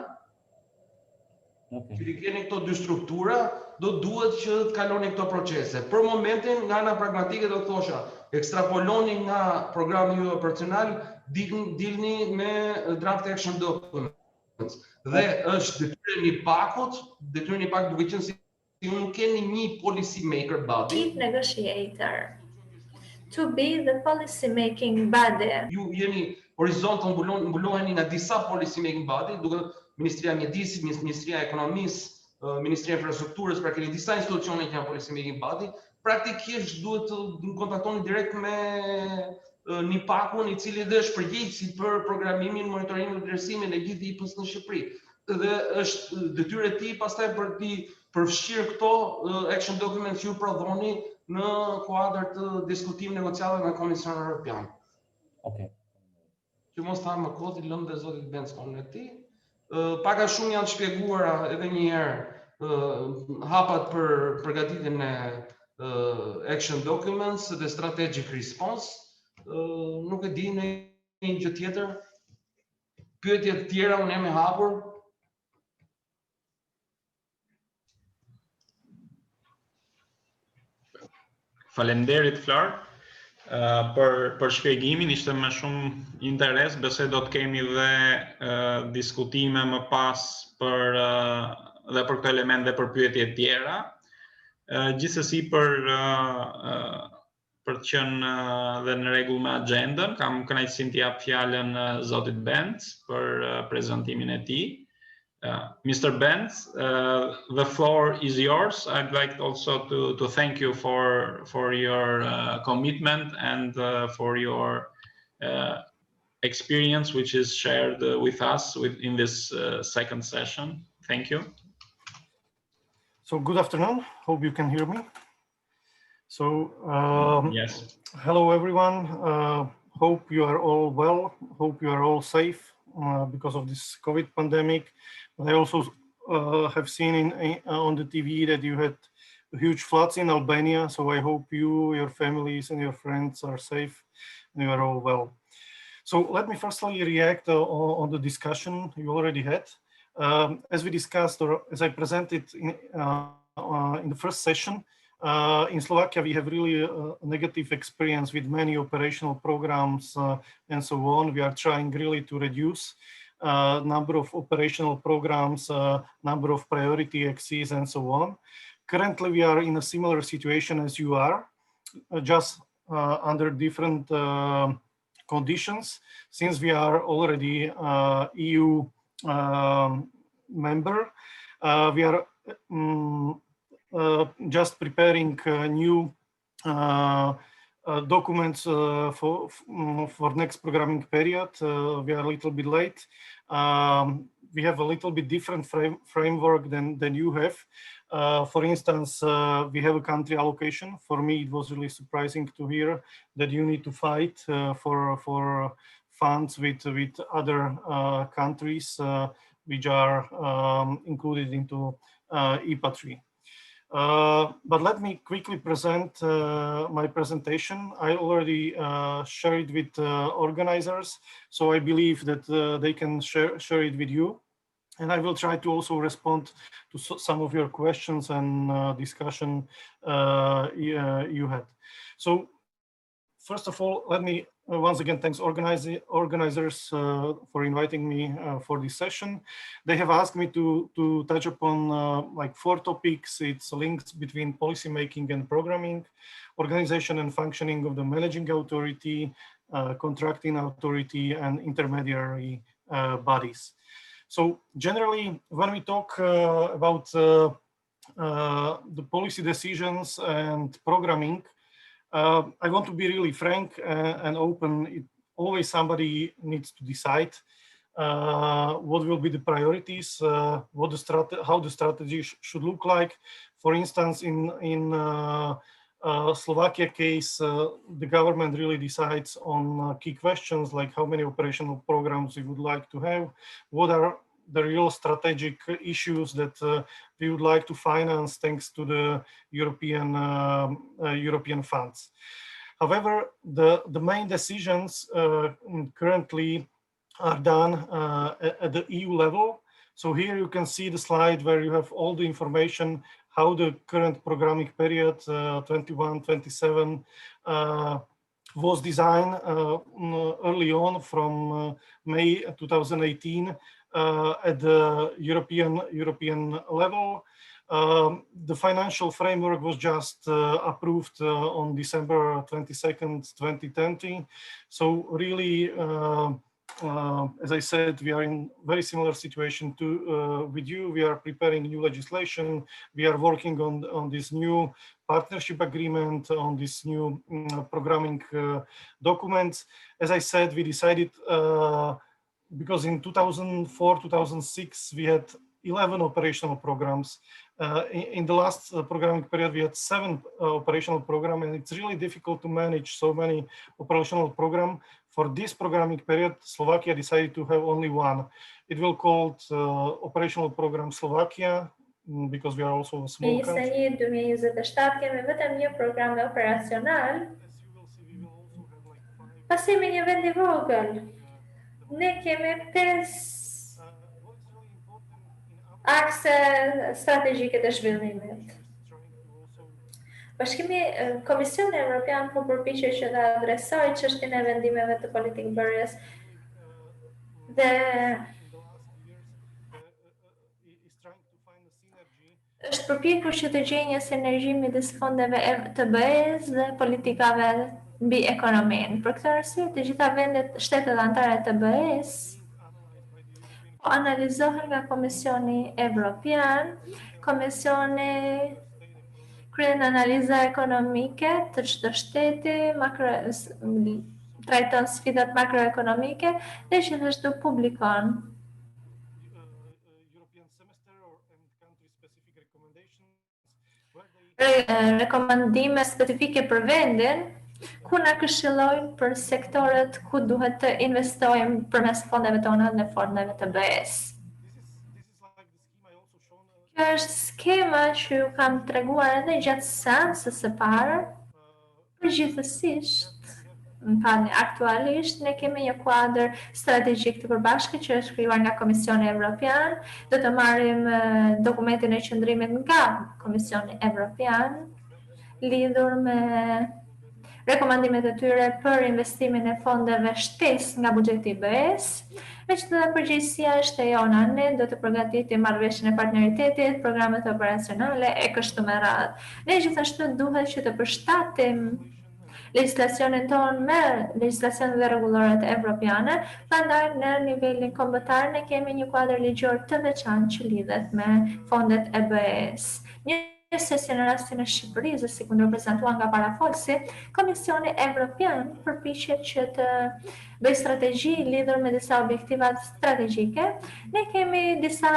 që keni këto dy struktura, do duhet që të kaloni këto procese. Për momentin, nga ana pragmatike do thosha, ekstrapoloni nga programi ju operacional, dilni me draft action documents. Dhe është detyrë NIPAK-ut, duke qenë si ju nuk keni një policy maker body.
Chief negotiator. To be the policy making body.
Ju jeni horizontal, mbuloheni nga disa policy making body, duke Ministria e Mjedisit, Ministria e Ekonomisë, Ministria e Infrastrukturës, pra keni disa institucione që janë policy making body, praktikisht duhet të kontaktoni direkt me NIPAK-un, i cili dhe është përgjegjësi për programimin, monitorimin dhe vlerësimin e gjithë IPA-s në Shqipëri. Dhe është detyrë e tij pastaj për të përfshirë këto action documents ju prodhoni në kuadër të diskutim negociatave me Komisionin Evropian.
Okej.
Që mos ta më kohë, i lëm dhe zotit Benz konë e tij. Pak a shumë janë shpjeguara edhe një herë hapat për përgatitjen e action documents dhe strategic response. Nuk e di në një gjë tjetër. Pyetje të tjera unë jam e hapur.
Faleminderit Flar për shpjegimin, ishte me shumë interes, besoj do të kemi dhe diskutime më pas dhe për këtë element dhe për pyetje tjera. Gjithsesi për të qenë dhe në rregull me agendën, kam kënaqësinë t'i jap fjalën zotit Benz për prezantimin e tij. Mr. Benz, the floor is yours. I'd like also to thank you for your commitment and for your experience, which is shared with us in this second session. Thank you.
So good afternoon. Hope you can hear me. So
yes.
Hello everyone. Hope you are all well. Hope you are all safe because of this COVID pandemic. I also have seen on the TV that you had huge floods in Albania. So I hope you, your families and your friends are safe and you are all well. So let me firstly react on the discussion you already had. As we discussed, or as I presented in the first session, in Slovakia, we have really a negative experience with many operational programs and so on. We are trying really to reduce number of operational programs, number of priority axes, and so on. Currently, we are in a similar situation as you are, just under different conditions. Since we are already EU member, we are just preparing new documents for next programming period. We are a little bit late. We have a little bit different framework than you have. For instance, we have a country allocation. For me, it was really surprising to hear that you need to fight for funds with other countries which are included into IPA 3. But let me quickly present my presentation. I already shared it with organizers, so I believe that they can share it with you. And I will try to also respond to some of your questions and discussion you had. So first of all, let me once again thanks organizers for inviting me for this session. They have asked me to touch upon like 4 topics. It's links between policymaking and programming, organization and functioning of the managing authority, contracting authority, and intermediary bodies. So generally, when we talk about the policy decisions and programming, I want to be really frank and open. Always somebody needs to decide what will be the priorities, how the strategy should look like. For instance, in Slovakia case, the government really decides on key questions like how many operational programs we would like to have, what are the real strategic issues that we would like to finance thanks to the European funds. However, the main decisions currently are done at the EU level. So here you can see the slide where you have all the information how the current programming period 21-27 was designed early on from May 2018 at the European level. The financial framework was just approved on December 22nd, 2020. So really, as I said, we are in very similar situation with you. We are preparing new legislation. We are working on this new partnership agreement, on this new programming documents. As I said, we decided because in 2004-2006 we had 11 operational programs. In the last programming period, we had 7 operational programs, and it's really difficult to manage so many operational programs. for this programming period, Slovakia decided to have only one. It will called Operational Program Slovakia, because we are also a small country.
Një 2027 kemi vetëm një program operacional. Pasi me një vend I vogël, ne kemi 5 akse strategjike të zhvillimit. Bashkimi Komisioni Evropian po përpiqet që ta adresojë çështjen e vendimeve të politikbërjes dhe është përpjekur që të gjejë një sinergji midis fondeve të BE-s dhe politikave mbi ekonominë. Për këtë arsye, të gjitha vendet, shtetet anëtare të BE-s po analizohen nga Komisioni Evropian. Komisioni kryen analiza ekonomike të çdo shteti, trajton sfidat makroekonomike dhe gjithashtu publikon rekomandime specifike për vendin, ku na këshillojnë për sektorët ku duhet të investojmë përmes fondeve tona dhe fondeve të BE-s. Kjo është skema që ju kam treguar edhe gjatë seancës së parë. Përgjithsisht, aktualisht ne kemi një kuadër strategjik të përbashkët që është krijuar nga Komisioni Evropian. Do të marrim dokumentin e qëndrimit nga Komisioni Evropian lidhur me rekomandimet e tyre për investimin e fondeve shtesë nga buxheti I BE-s. Megjithatë, përgjegjësia është e jona. Ne do të përgatitim marrëveshjen e partneritetit, programet operacionale e kështu me radhë. Ne gjithashtu duhet që të përshtatim legjislacionin tonë me legjislacionet dhe rregulloret evropiane, prandaj në nivelin kombëtar ne kemi një kuadër ligjor të veçantë që lidhet me fondet e BE-s. Se në rastin e Shqipërisë, si kundër prezantuar nga parafolsi, Komisioni Evropian përpiqet që të bëjë strategji lidhur me disa objektivat strategjike. Ne kemi disa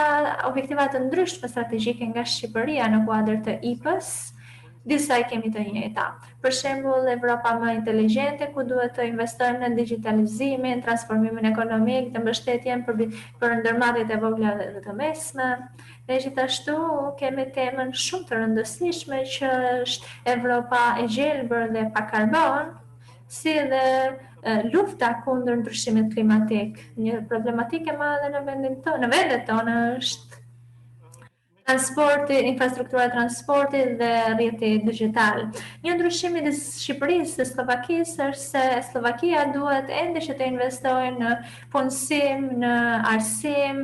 objektiva të ndryshme strategjike nga Shqipëria në kuadër të IPA-s, disa I kemi të njëjta. Për shembull, Evropa më inteligjente, ku duhet të investojmë në digitalizimin, transformimin ekonomik, të mbështetjen për ndërmarrjet e vogla dhe të mesme. Ne gjithashtu kemi temën shumë të rëndësishme që është Evropa e gjelbër dhe pa karbon, si dhe lufta kundër ndryshimit klimatik. Një problematikë e madhe në vendet tonë është transporti, infrastruktura e transportit dhe rrjeti digjital. Një ndryshim midis Shqipërisë dhe Slovakisë është se Slovakia duhet ende që të investojë në punësim, në arsim.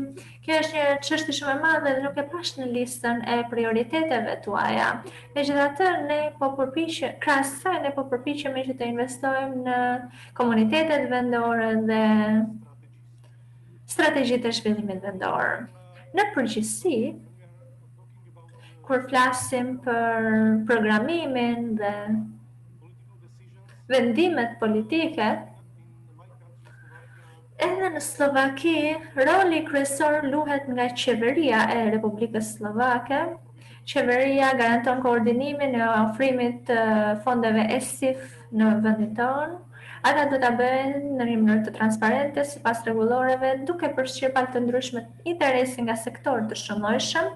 Kjo është një çështje shumë e madhe dhe nuk e pash në listën e prioriteteve tuaja. Megjithatë, ne po përpiqemi që të investojmë në komunitetet vendore dhe strategjitë e zhvillimit vendor. Në përgjithësi, kur flasim për programimin dhe vendimet politike, edhe në Slovaki, roli kryesor luhet nga qeveria e Republikës Slovake. Qeveria garanton koordinimin e ofrimit të fondeve ESIF në vendin tonë. Ata do ta bëjnë në një mënyrë të transparente sipas rregulloreve, duke përfshirë palë të ndryshme interesi nga sektorë të shumëllojshëm.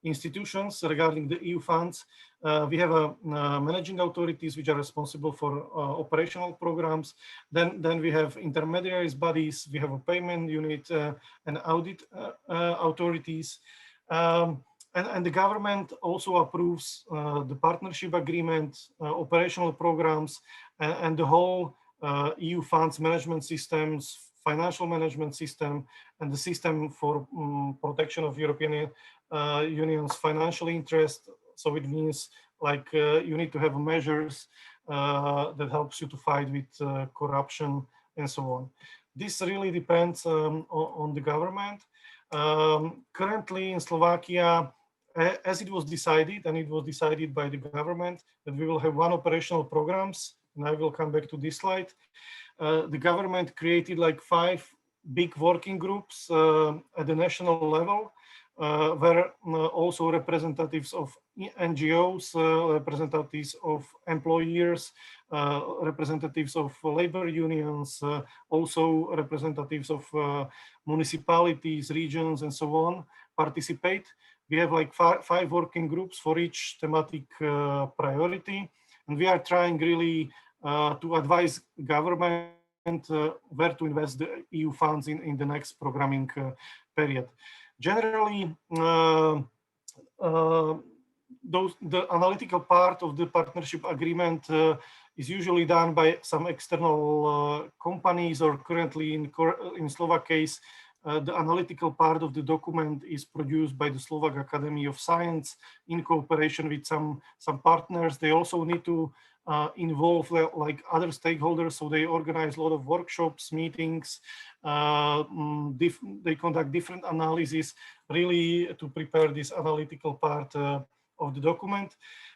Institutions regarding the EU funds. We have managing authorities which are responsible for operational programs. Then we have intermediaries bodies. We have a payment unit and audit authorities. And the government also approves the partnership agreement, operational programs, and the whole EU funds management systems, financial management system, and the system for protection of European Union's financial interest. So it means like you need to have measures that helps you to fight with corruption and so on. This really depends on the government. Currently in Slovakia, as it was decided, and it was decided by the government, that we will have one operational programs, and I will come back to this slide. The government created like 5 big working groups at the national level. where also representatives of NGOs, representatives of employers, representatives of labor unions, also representatives of municipalities, regions, and so on participate. We have like five working groups for each thematic priority, and we are trying really to advise government where to invest the EU funds in the next programming period. Generally, the analytical part of the partnership agreement is usually done by some external companies, or currently in Slovak case, the analytical part of the document is produced by the Slovak Academy of Science in cooperation with some partners. They also need to involve like other stakeholders, so they organize a lot of workshops, meetings, they conduct different analyses really to prepare this analytical part of the document.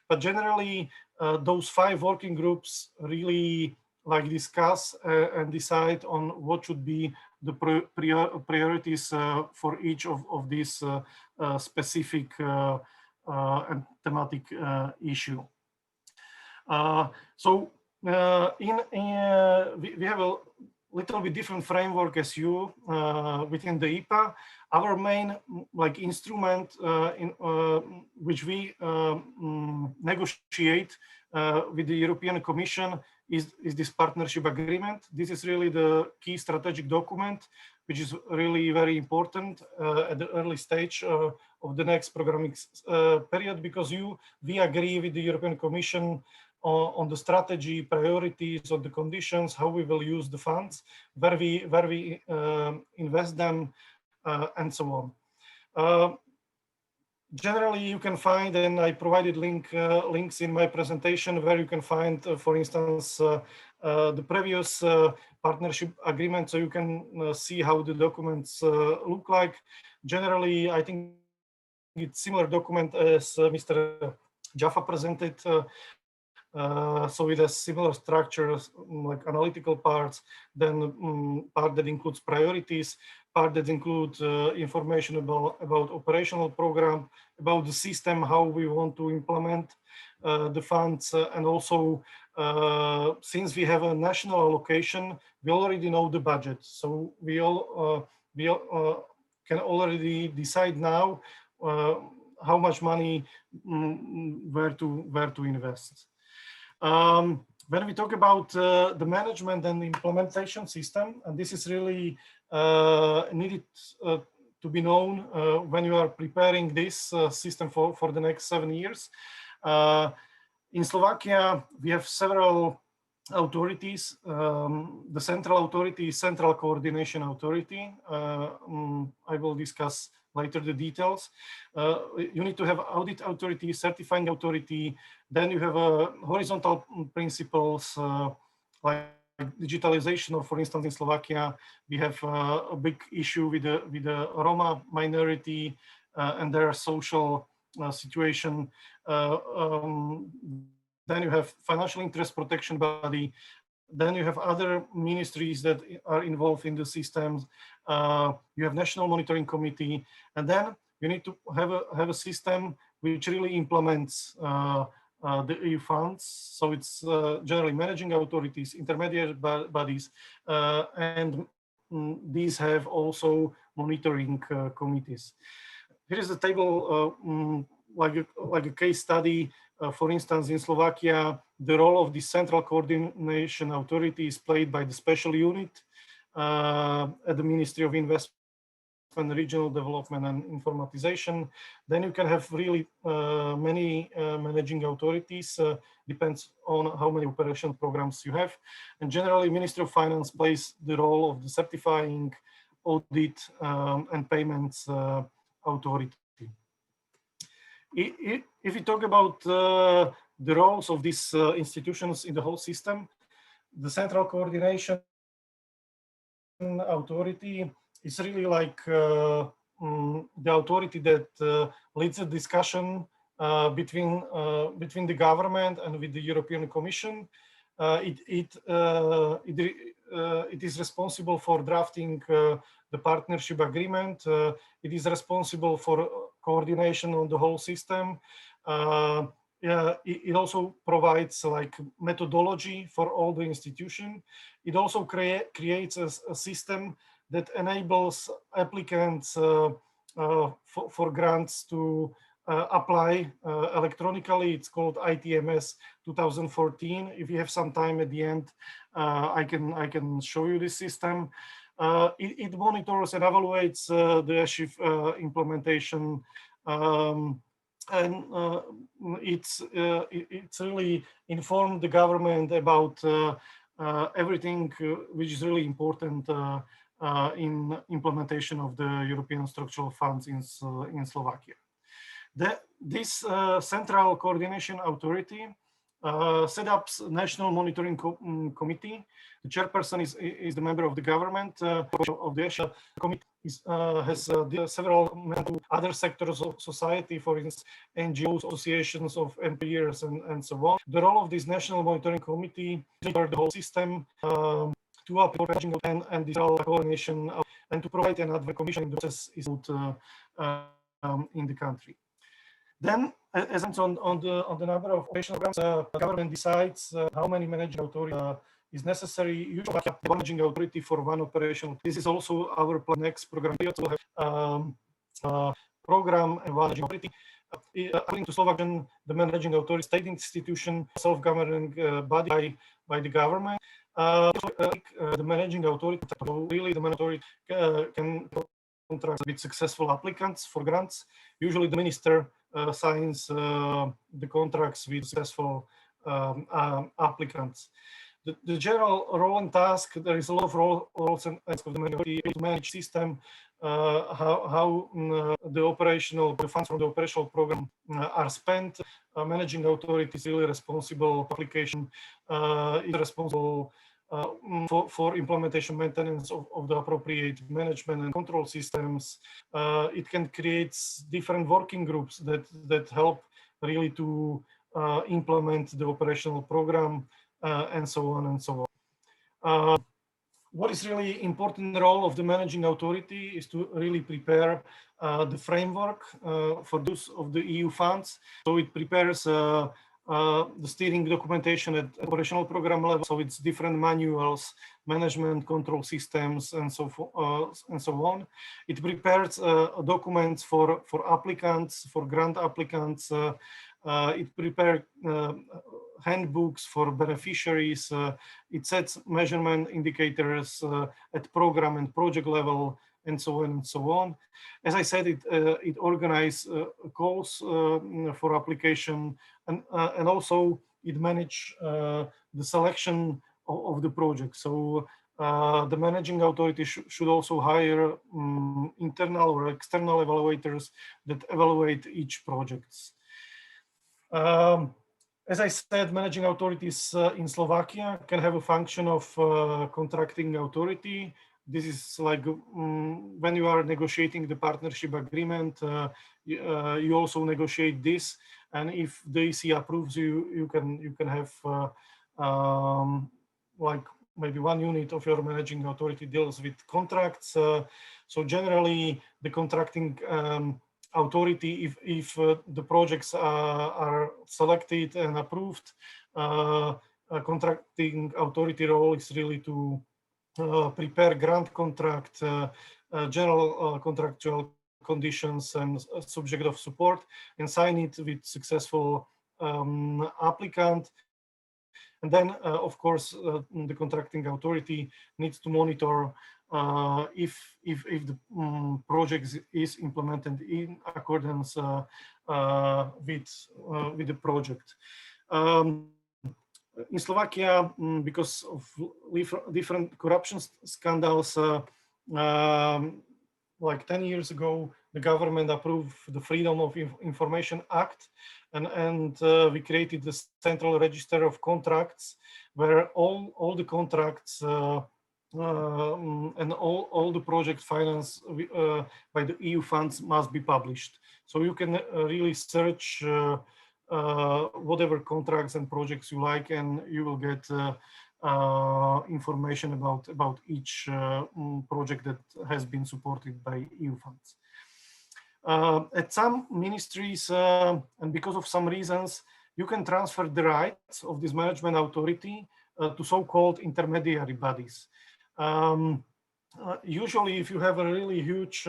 But generally, those five working groups really like discuss and decide on what should be the priorities for each of these specific and thematic issue. So we have a little bit different framework as you within the IPA. Our main like instrument which we negotiate with the European Commission is this partnership agreement. This is really the key strategic document, which is really very important at the early stage of the next programming period, because we agree with the European Commission on the strategy, priorities, on the conditions, how we will use the funds, where we invest them, and so on. Generally, you can find, and I provided links in my presentation, where you can find, for instance, the previous partnership agreement, so you can see how the documents look like. Generally, I think it's similar document as Mr. Jaffa presented. So it has similar structures, like analytical parts, then part that includes priorities, part that includes information about operational program, about the system, how we want to implement the funds, and also since we have a national allocation, we already know the budget. So we can already decide now how much money where to invest. When we talk about the management and the implementation system, and this is really needed to be known when you are preparing this system for the next 7 years. In Slovakia, we have several authorities. The central authority is Central Coordination Authority. I will discuss later the details. You need to have audit authority, certifying authority. Then you have horizontal principles like digitalization, or for instance in Slovakia we have a big issue with the Roma minority and their social situation. Then you have financial interest protection body. Then you have other ministries that are involved in the systems. You have National Monitoring Committee, and then you need to have a system which really implements the EU funds. So it's generally managing authorities, intermediate bodies, and these have also monitoring committees. Here is a table like a case study. For instance, in Slovakia, the role of the Central Coordination Authority is played by the special unit at the Ministry of Investment, Regional Development and Informatization. Then you can have really many managing authorities, depends on how many operational programs you have. And generally, Ministry of Finance plays the role of the certifying, audit, and payments authority. If we talk about the roles of these institutions in the whole system, the Central Coordination Authority is really like the authority that leads a discussion between the government and with the European Commission. It it is responsible for drafting the partnership agreement. It is responsible for coordination on the whole system. It also provides like methodology for all the institution. It also creates a system that enables applicants for grants to apply electronically. It's called ITMS 2014. If you have some time at the end, I can show you this system. It monitors and evaluates the ESHIF implementation, and it's really informed the government about everything which is really important in implementation of the European structural funds in Slovakia. This Central Coordination Authority set up National Monitoring Committee. The chairperson is the member of the government of the ESHA. Committee has several other sectors of society, for instance, NGOs, associations of employers, and so on. The role of this National Monitoring Committee is to monitor the whole system, to update and digital coordination, and to provide an advocate commission in the process is in the country. Then, as on the number of operational programs, the government decides how many managing authority is necessary. Usually, one managing authority for one operation. This is also our next program period. So we'll have program and one managing authority. According to Slovakian, the managing authority, state institution, self-governing body by the government. The managing authority, really the managing authority can contract with successful applicants for grants. Usually the minister signs the contracts with successful applicants. The general role and task, there is a lot of roles and tasks of the minority to manage system, how the funds from the operational program are spent. Managing authority is really responsible. Application is responsible for implementation maintenance of the appropriate management and control systems. It can create different working groups that help really to implement the operational program and so on and so on. What is really important role of the managing authority is to really prepare the framework for use of the EU funds. So it prepares the steering documentation at operational program level. So it's different manuals, management control systems, and so on. It prepares documents for applicants, for grant applicants. It prepares handbooks for beneficiaries. It sets measurement indicators at program and project level, and so on and so on. As I said, it organizes calls for application, and also it manages the selection of the project. So the managing authority should also hire internal or external evaluators that evaluate each project. As I said, managing authorities in Slovakia can have a function of contracting authority. This is like when you are negotiating the partnership agreement, you also negotiate this, and if the EC approves you can have like maybe one unit of your managing authority deals with contracts. So generally, the contracting authority, if the projects are selected and approved, contracting authority role is really to prepare grant contract, general contractual conditions and subject of support, and sign it with successful applicant. And then, of course, the contracting authority needs to monitor if the project is implemented in accordance with the project. In Slovakia, because of different corruption scandals, like 10 years ago, the government approved the Freedom of Information Act, and we created the Central Register of Contracts, where all the contracts and all the project financed by the EU funds must be published. So you can really search whatever contracts and projects you like, and you will get information about each project that has been supported by EU funds. At some ministries, and because of some reasons, you can transfer the rights of this management authority to so-called intermediary bodies. Usually, if you have a really huge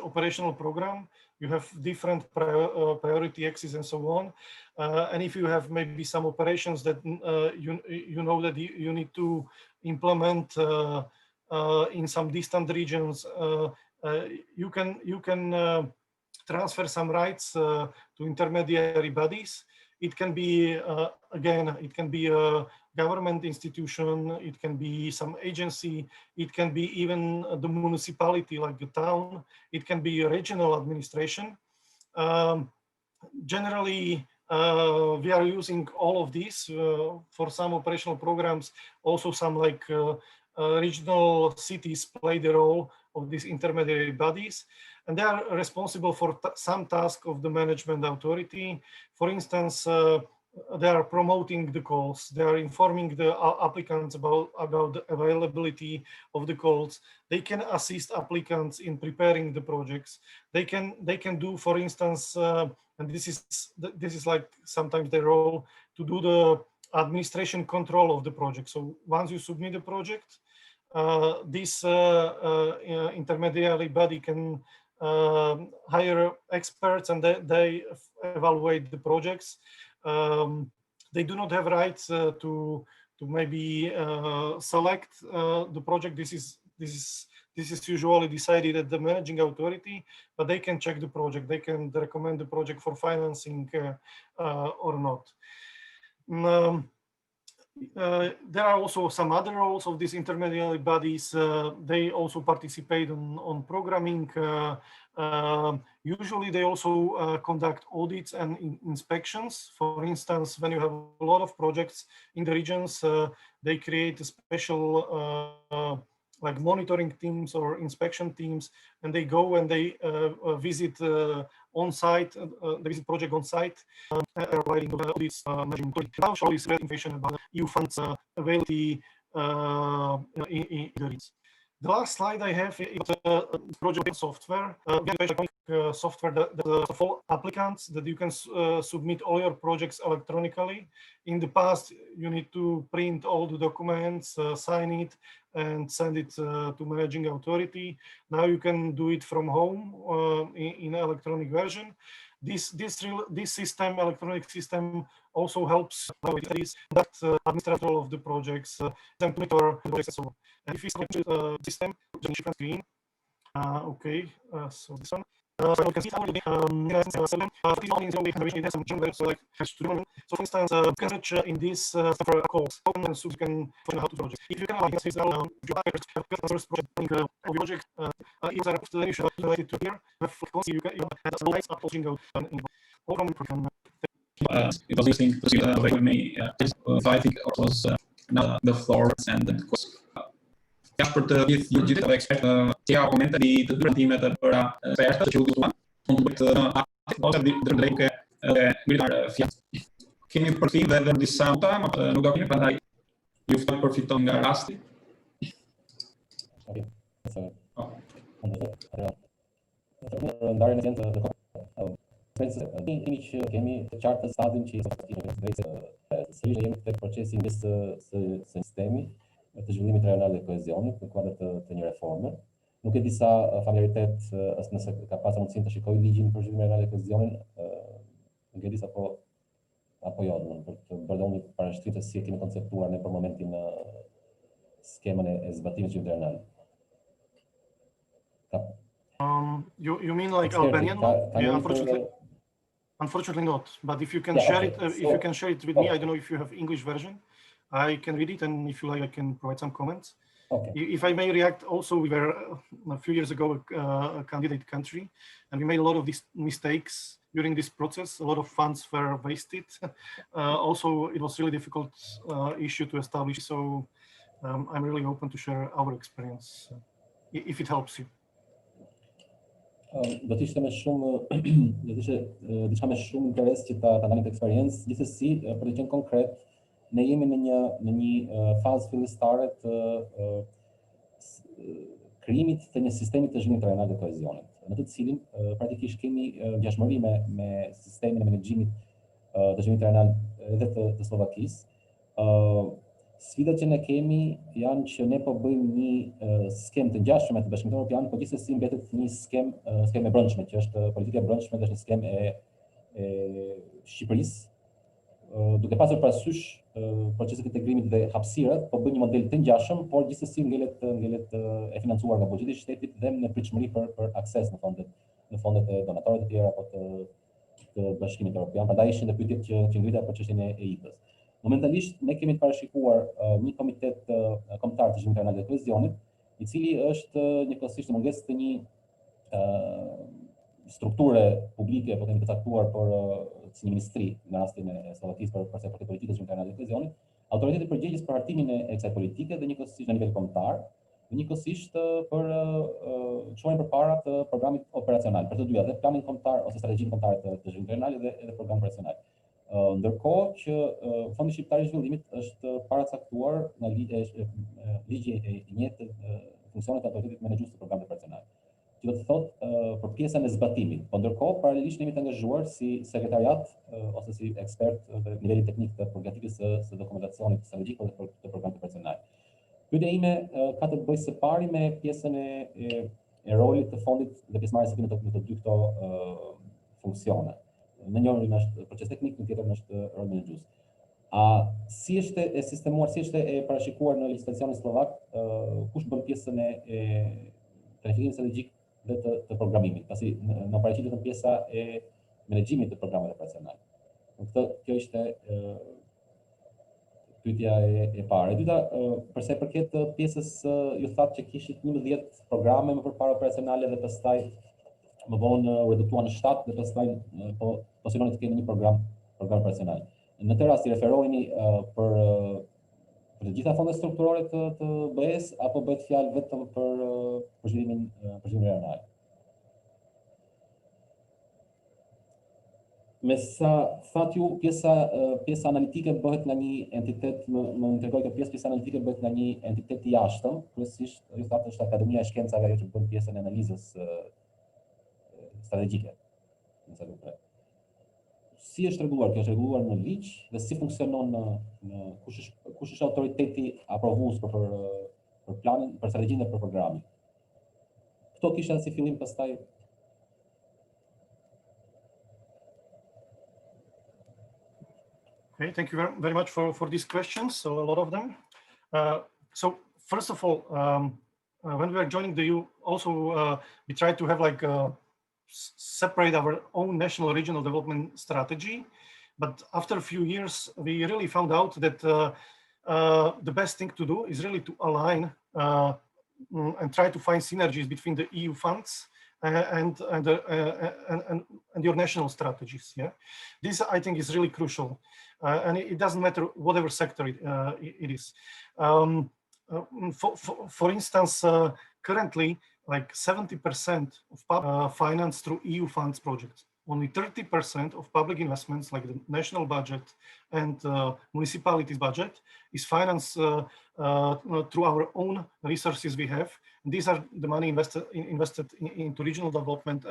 operational program, you have different priority axes and so on. And if you have maybe some operations that you know that you need to implement in some distant regions, you can transfer some rights to intermediary bodies. It can be, again, it can be a government institution, it can be some agency, it can be even the municipality like the town, it can be a regional administration. Generally, we are using all of these for some operational programs. Also, some like regional cities play the role of these intermediary bodies, and they are responsible for some task of the management authority. For instance, they are promoting the calls, they are informing the applicants about the availability of the calls. They can assist applicants in preparing the projects. They can do, for instance, and this is like sometimes their role, to do the administration control of the project. So once you submit a project, this intermediary body can hire experts, and they evaluate the projects. They do not have rights to maybe select the project. This is usually decided at the managing authority, but they can check the project. They can recommend the project for financing or not. There are also some other roles of these intermediary bodies. They also participate on programming. Usually they also conduct audits and inspections. For instance, when you have a lot of projects in the regions, they create a special like monitoring teams or inspection teams, and they go and they visit on site, they visit project on site, providing audits, measuring all this information about EU funds availability in the regions. The last slide I have is project software. We have software that for applicants that you can submit all your projects electronically. In the past, you need to print all the documents, sign it, and send it to managing authority. Now you can do it from home in electronic version. This system, electronic system, also helps conduct administrator of the projects, monitor the projects, and so on. And if you select the system, the different screen. Okay, so this one. So you can see how so for instance, you can search in this for calls, and so you can find how to project. If you can first project user installation related to here, you can have lights up pushing out in program.
It was interesting to see with me. I think it was the floors and the course. Jasper, with your digital expert, tinha comenta durante a meta para festa de uso onde the gritar fiat. Can you perceive that the sound time no document para you find perfect on Rasti?
Okay. So, Aici chemii ceartă stadium și să procesi nesse sistemi të zhvillimit rajonal dhe kohezionit në kuadër të një reforme. Nuk e di sa familiaritet as nëse ka pasur mundësinë të shikoj ligjin për zhvillimin rajonal dhe kohezionin, nuk e di sa apo jo, për të bërë një parashtrim se si e kemi konceptuar ne për momentin skemën e zbatimit të rajonal.
You mean like Albanian? Yeah, unfortunately not. But if you can share it, if you can share it with me, I don't know if you have English version. I can read it, and if you like, I can provide some comments.
Okay.
If I may react, also we were a few years ago a candidate country, and we made a lot of these mistakes during this process. A lot of funds were wasted. Also, it was really difficult issue to establish. So I'm really open to share our experience if it helps you.
Do të ishte me shumë, do të ishte diçka me shumë interes që ta ndani këtë eksperiencë. Gjithsesi, për të qenë konkret, ne jemi në një fazë fillestare të krijimit të një sistemi të zhvillimit rajonal të kohezionit, në të cilin praktikisht kemi ngjashmëri me sistemin e menaxhimit të zhvillimit rajonal edhe të Slovakisë. Sfidat që ne kemi janë që ne po bëjmë një skemë të ngjashme me të Bashkimit Evropian, por gjithsesi mbetet një skemë e brendshme, që është politika e brendshme, dhe është një skemë e Shqipërisë, duke pasur parasysh proceset e integrimit dhe hapësirat, po bëjmë një model të ngjashëm, por gjithsesi ngelet e financuar nga buxheti i shtetit dhe në pritshmëri për akses në fondet e donatorëve të tjerë apo të Bashkimit Evropian. Prandaj ishin dhe pyetjet që ngrita për çështjen e IPA-s. Momentalisht ne kemi të parashikuar një komitet kombëtar të zhvillimit rajonal dhe kohezionit, i cili është njëkohësisht në mungesë të një strukture publike, po kemi të caktuar por si një ministri në rastin e Slovakisë për sa i përket politikës zhvillimit rajonal dhe kohezionit, autoriteti përgjegjës për hartimin e kësaj politike dhe njëkohësisht në nivel kombëtar, dhe njëkohësisht për çuajin përpara të programit operacional, për të dyja, dhe planin kombëtar ose strategjinë kombëtare të zhvillimit rajonal dhe programin operacional. Ndërkohë që Fondi Shqiptar i Zhvillimit është paracaktuar në ligji i njëjtë funksionet e autoritetit menaxhues të programit operacional, që do të thotë për pjesën e zbatimit. Po ndërkohë paralelisht jemi të angazhuar si sekretariat ose si ekspert në nivelin teknik të përgatitjes së dokumentacionit strategjik të programit operacional. Pyetja ime ka të bëjë së pari me pjesën e rolit të fondit dhe pjesëmarrjes së tij në të dy këto funksione. Në njërin është proces teknik, në tjetrën është rol menaxhues. Si është e sistemuar, si është e parashikuar në legjislacionin slovak, kush bën pjesën e planifikimit strategjik dhe të programimit, pasi në paraqitjet në pjesa e menaxhimit të programeve operacionale. Kjo ishte pyetja e parë. E dyta, për sa i përket pjesës, ju thatë që kishit 11 programe më përpara operacionale dhe pastaj më vonë u reduktuan në 7 dhe pastaj po posiciononi të keni një program operacional. Në të rast i referoheni për të gjitha fondet strukturore të BE-s apo bëhet fjalë vetëm për zhvillimin rajonal? Me sa thatë ju, pjesa analitike bëhet nga një entitet, më tregoj kjo pjesa analitike bëhet nga një entitet i jashtëm, kryesisht ju thatë është Akademia e Shkencave ajo që bën pjesën e analizës strategjike. Si është rregulluar? Kjo është rregulluar në ligj dhe si funksionon kush është autoriteti aprovues për planin, për strategjinë dhe për programin? Kto kisha si fillim pastaj?
Okay, thank you very much for these questions. So a lot of them. So first of all, when we are joining the EU, also we try to have like separate our own national regional development strategy. But after a few years, we really found out that the best thing to do is really to align and try to find synergies between the EU funds and your national strategies. Yeah, this I think is really crucial, and it doesn't matter whatever sector it is. For instance, currently, like 70% of finance through EU funds projects. Only 30% of public investments, like the national budget and municipalities budget, is financed through our own resources we have. And these are the money invested into regional development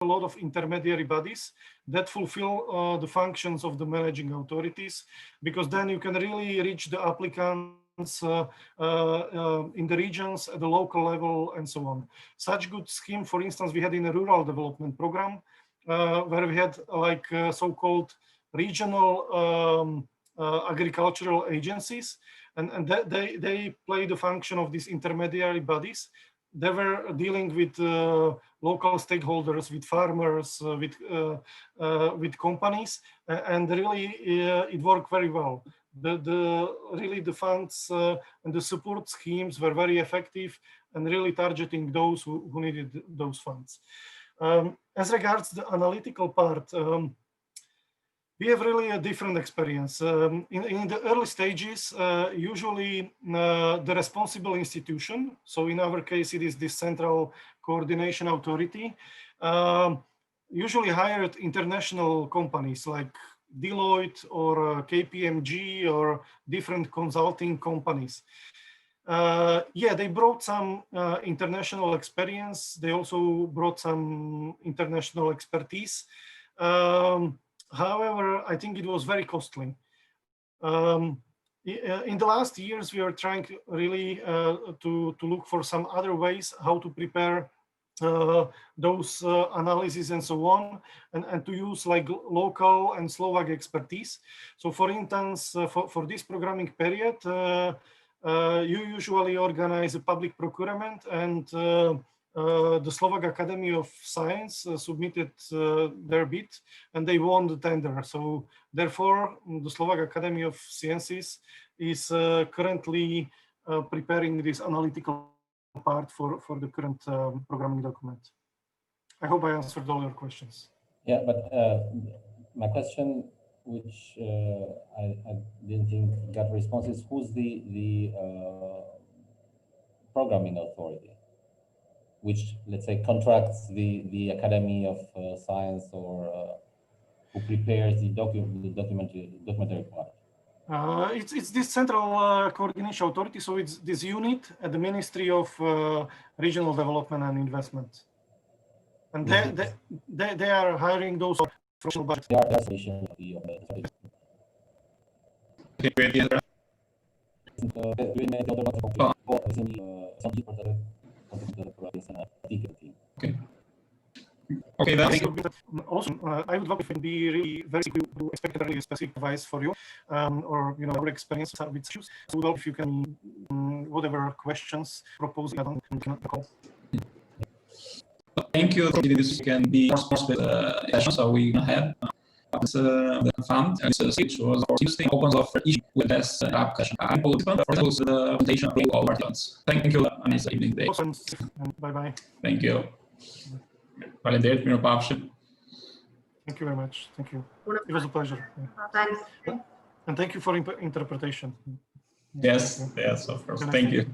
a lot of intermediary bodies that fulfill the functions of the managing authorities, because then you can really reach the applicants in the regions at the local level and so on. Such good scheme, for instance, we had in a rural development program where we had like so-called regional agricultural agencies, and they play the function of these intermediary bodies. They were dealing with local stakeholders, with farmers, with companies, and really it worked very well. Really the funds and the support schemes were very effective and really targeting those who needed those funds. As regards the analytical part, we have really a different experience. In the early stages, usually the responsible institution, so in our case, it is the Central Coordination Authority, usually hired international companies like Deloitte or KPMG or different consulting companies. Yeah, they brought some international experience. They also brought some international expertise. However, I think it was very costly. In the last years, we are trying really to look for some other ways how to prepare those analyses and so on, and to use like local and Slovak expertise. So for instance, for this programming period, you usually organize a public procurement, and the Slovak Academy of Science submitted their bid and they won the tender. So therefore, the Slovak Academy of Sciences is currently preparing this analytical part for the current programming document. I hope I answered all your questions.
Yeah, but my question, which I didn't think got responses, who's the programming authority, which, let's say, contracts the Academy of Science, or who prepares the documentary part?
It's this Central Coordination Authority, so it's this unit at the Ministry of Regional Development and Investment. And they are hiring those professional budgets.
Okay, that's
also, I would love if it be really very to expect really specific advice for you, or our experience with issues. So, if you can, whatever questions propose,
Thank you. This can be more specific, so we have the fund and which was using opens of issue with this application. I will for the presentation of all participants. Thank you. Nice evening day.
Bye bye.
Thank you. Valideert, meneer Paapse.
Thank you very much. Thank you. It was a pleasure.
Thanks.
And thank you for interpretation.
Yes, of course. Thank you.